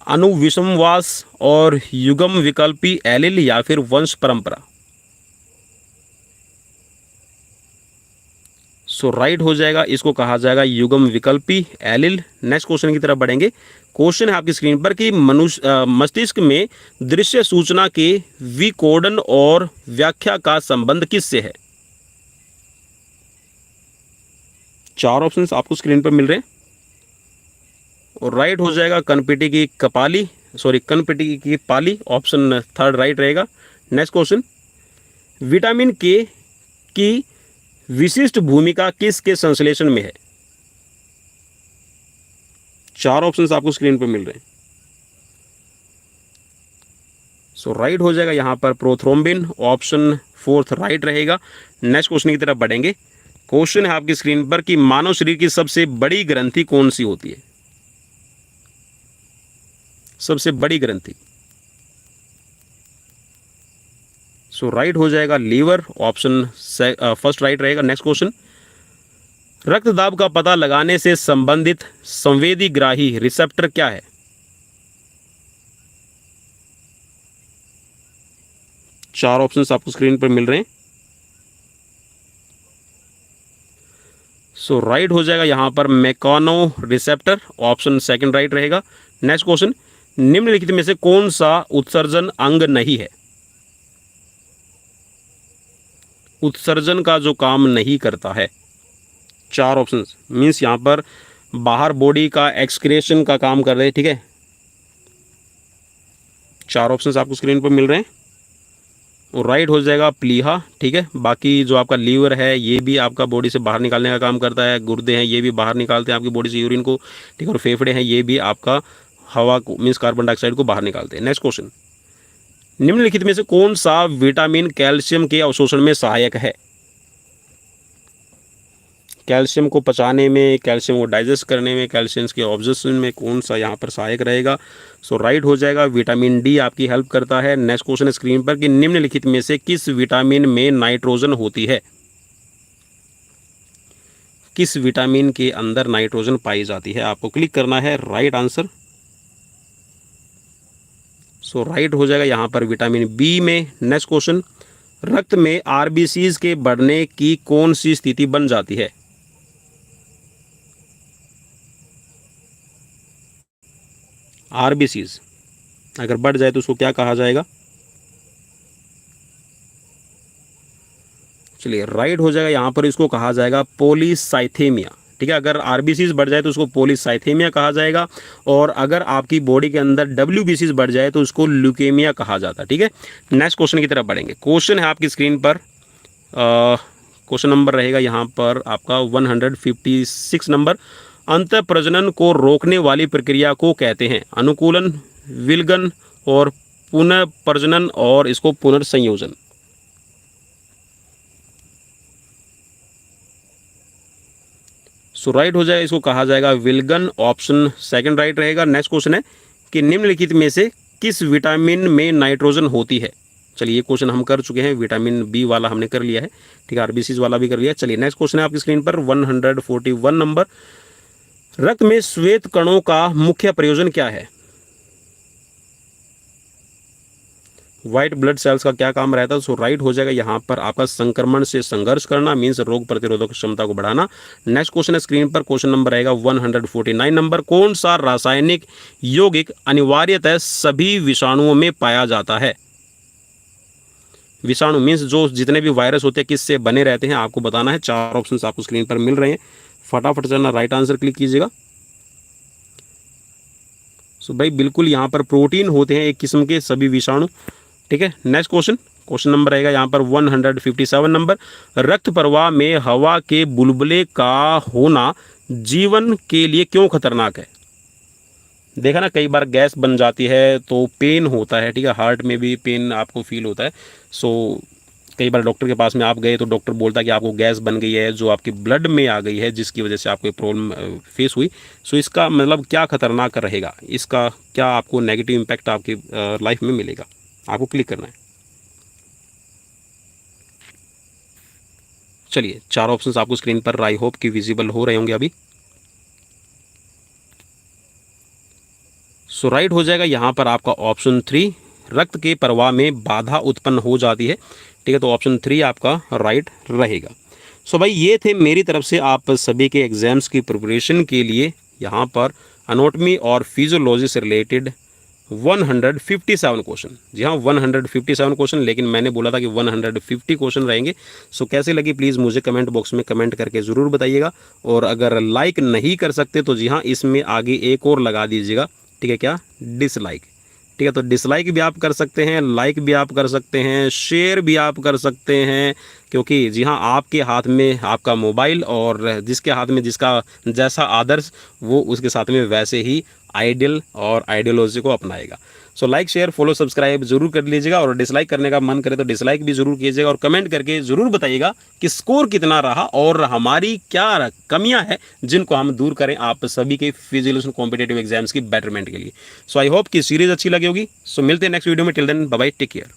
अनुविषमवास और युग्म विकल्पी एलिल या फिर वंश परंपरा। सो राइट हो जाएगा, इसको कहा जाएगा युग्म विकल्पी एलिल। नेक्स्ट क्वेश्चन की तरफ बढ़ेंगे। क्वेश्चन है आपकी स्क्रीन पर कि मस्तिष्क में दृश्य सूचना के विकोडन और व्याख्या का संबंध किससे है। 4 ऑप्शंस आपको स्क्रीन पर मिल रहे हैं और राइट हो जाएगा कनपेटी की कपाली, कनपेटी की पाली, ऑप्शन थर्ड राइट रहेगा। नेक्स्ट क्वेश्चन, विटामिन के की विशिष्ट भूमिका किसके संश्लेषण में है। 4 ऑप्शंस आपको स्क्रीन पर मिल रहे हैं। सो राइट हो जाएगा यहां पर प्रोथ्रोम्बिन, ऑप्शन फोर्थ राइट रहेगा। नेक्स्ट क्वेश्चन की तरफ बढ़ेंगे। क्वेश्चन है आपकी स्क्रीन पर कि मानव शरीर की सबसे बड़ी ग्रंथि कौन सी होती है। सबसे बड़ी ग्रंथि। सो राइट हो जाएगा लीवर, ऑप्शन फर्स्ट राइट रहेगा। नेक्स्ट क्वेश्चन, रक्तदाब का पता लगाने से संबंधित संवेदी ग्राही रिसेप्टर क्या है? चार ऑप्शंस आपको स्क्रीन पर मिल रहे हैं। सो राइट हो जाएगा यहां पर मैकानो रिसेप्टर, ऑप्शन सेकंड राइट रहेगा। नेक्स्ट क्वेश्चन, निम्नलिखित में से कौन सा उत्सर्जन अंग नहीं है? उत्सर्जन का जो काम नहीं करता है, चार ऑप्शंस मीन्स यहां पर बाहर बॉडी का एक्सक्रेशन का काम कर रहे हैं, ठीक है। चार ऑप्शंस आपको स्क्रीन पर मिल रहे हैं और राइट हो जाएगा प्लीहा, ठीक है। बाकी जो आपका लीवर है ये भी आपका बॉडी से बाहर निकालने का काम करता है, गुर्दे हैं ये भी बाहर निकालते हैं आपकी बॉडी से यूरिन को, ठीक है। और फेफड़े हैं ये भी आपका हवा को मीन्स कार्बन डाइऑक्साइड को बाहर निकालते हैं। नेक्स्ट क्वेश्चन, निम्नलिखित में से कौन सा विटामिन कैल्शियम के अवशोषण में सहायक है? कैल्शियम को पचाने में, कैल्शियम को डाइजेस्ट करने में, कैल्शियम के ऑब्जर्वेशन में कौन सा यहाँ पर सहायक रहेगा? सो राइट हो जाएगा विटामिन डी आपकी हेल्प करता है। नेक्स्ट क्वेश्चन है स्क्रीन पर कि निम्नलिखित में से किस विटामिन में नाइट्रोजन होती है? किस विटामिन के अंदर नाइट्रोजन पाई जाती है? आपको क्लिक करना है राइट आंसर। सो राइट हो जाएगा यहाँ पर विटामिन बी में। नेक्स्ट क्वेश्चन, रक्त में आरबीसीज के बढ़ने की कौन सी स्थिति बन जाती है? आरबीसीज अगर बढ़ जाए तो उसको क्या कहा जाएगा? चलिए राइट हो जाएगा यहाँ पर, इसको कहा जाएगा पॉलीसाइथेमिया, ठीक है। अगर आरबीसीज बढ़ जाए तो उसको पॉलीसाइथेमिया कहा जाएगा, और अगर आपकी बॉडी के अंदर डब्ल्यूबीसीज बढ़ जाए तो उसको ल्यूकेमिया कहा जाता है, ठीक है। नेक्स्ट क्वेश्चन की तरफ बढ़ेंगे। क्वेश्चन है आपकी स्क्रीन पर, क्वेश्चन नंबर रहेगा यहाँ पर आपका 156 नंबर। अंत प्रजनन को रोकने वाली प्रक्रिया को कहते हैं अनुकूलन, विलगन और पुनः प्रजनन और इसको पुनर्संयोजन। सो राइट हो जाएगा, इसको कहा जाएगा विलगन, ऑप्शन सेकंड राइट रहेगा। नेक्स्ट क्वेश्चन है कि निम्नलिखित में से किस विटामिन में नाइट्रोजन होती है? चलिए ये क्वेश्चन हम कर चुके हैं, विटामिन बी वाला हमने कर लिया है, ठीक है। आरबीसीज वाला भी कर लिया। चलिए नेक्स्ट क्वेश्चन है आपकी स्क्रीन पर 141 नंबर। रक्त में श्वेत कणों का मुख्य प्रयोजन क्या है? व्हाइट ब्लड सेल्स का क्या काम रहता है? सो राइट हो जाएगा यहाँ पर आपका संक्रमण से संघर्ष करना, मीन्स रोग प्रतिरोधक क्षमता को बढ़ाना। नेक्स्ट क्वेश्चन है स्क्रीन पर, क्वेश्चन नंबर रहेगा 149 नंबर। कौन सा रासायनिक यौगिक अनिवार्यतः सभी विषाणुओं में पाया जाता है? विषाणु मीन्स जो जितने भी वायरस होते हैं किससे बने रहते हैं आपको बताना है। चार ऑप्शंस आपको स्क्रीन पर मिल रहे हैं, फटाफट चलना राइट आंसर क्लिक कीजिएगा। सो भाई बिल्कुल यहाँ पर प्रोटीन होते हैं एक किस्म के सभी विषाणु, ठीक है। नेक्स्ट क्वेश्चन, क्वेश्चन नंबर रहेगा यहाँ पर 157 नंबर। रक्त प्रवाह में हवा के बुलबुले का होना जीवन के लिए क्यों खतरनाक है? देखा ना, कई बार गैस बन जाती है तो पेन होता है, ठीक है। हार्ट में भी पेन आपको फील होता है। सो कई बार डॉक्टर के पास में आप गए तो डॉक्टर बोलता है कि आपको गैस बन गई है जो आपके ब्लड में आ गई है, जिसकी वजह से आपको प्रॉब्लम फेस हुई। सो इसका मतलब क्या खतरनाक रहेगा, इसका क्या आपको नेगेटिव इम्पैक्ट आपकी लाइफ में मिलेगा, आपको क्लिक करना है। चलिए चार ऑप्शंस आपको स्क्रीन पर आई होप कि विजिबल हो रहे होंगे अभी। सो राइट हो जाएगा यहाँ पर आपका ऑप्शन 3, रक्त के प्रवाह में बाधा उत्पन्न हो जाती है, ठीक है। तो ऑप्शन 3 आपका राइट रहेगा। सो भाई ये थे मेरी तरफ से आप सभी के एग्जाम्स की प्रिपरेशन के लिए यहाँ पर एनाटॉमी और फिजियोलॉजी से रिलेटेड 157 क्वेश्चन। जी हाँ 157 क्वेश्चन, लेकिन मैंने बोला था कि 150 क्वेश्चन रहेंगे। सो कैसे लगी प्लीज़ मुझे कमेंट बॉक्स में कमेंट करके ज़रूर बताइएगा। और अगर लाइक नहीं कर सकते तो जी हाँ इसमें आगे एक और लगा दीजिएगा, ठीक है, क्या डिसलाइक, ठीक है। तो डिसलाइक भी आप कर सकते हैं, लाइक भी आप कर सकते हैं, शेयर भी आप कर सकते हैं, क्योंकि जी हाँ आपके हाथ में आपका मोबाइल और जिसके हाथ में जिसका जैसा आदर्श वो उसके साथ में वैसे ही आइडियल और आइडियोलॉजी को अपनाएगा। So like share follow subscribe जरूर कर लीजिएगा, और डिसलाइक करने का मन करे तो डिसलाइक भी जरूर कीजिएगा, और कमेंट करके जरूर बताइएगा कि स्कोर कितना रहा और हमारी क्या कमियां हैं जिनको हम दूर करें आप सभी के फिजिकल कॉम्पिटेटिव एग्जाम्स की बेटरमेंट के लिए। सो आई होप कि सीरीज अच्छी लगी होगी। सो मिलते हैं नेक्स्ट वीडियो में, till then bye bye, take care.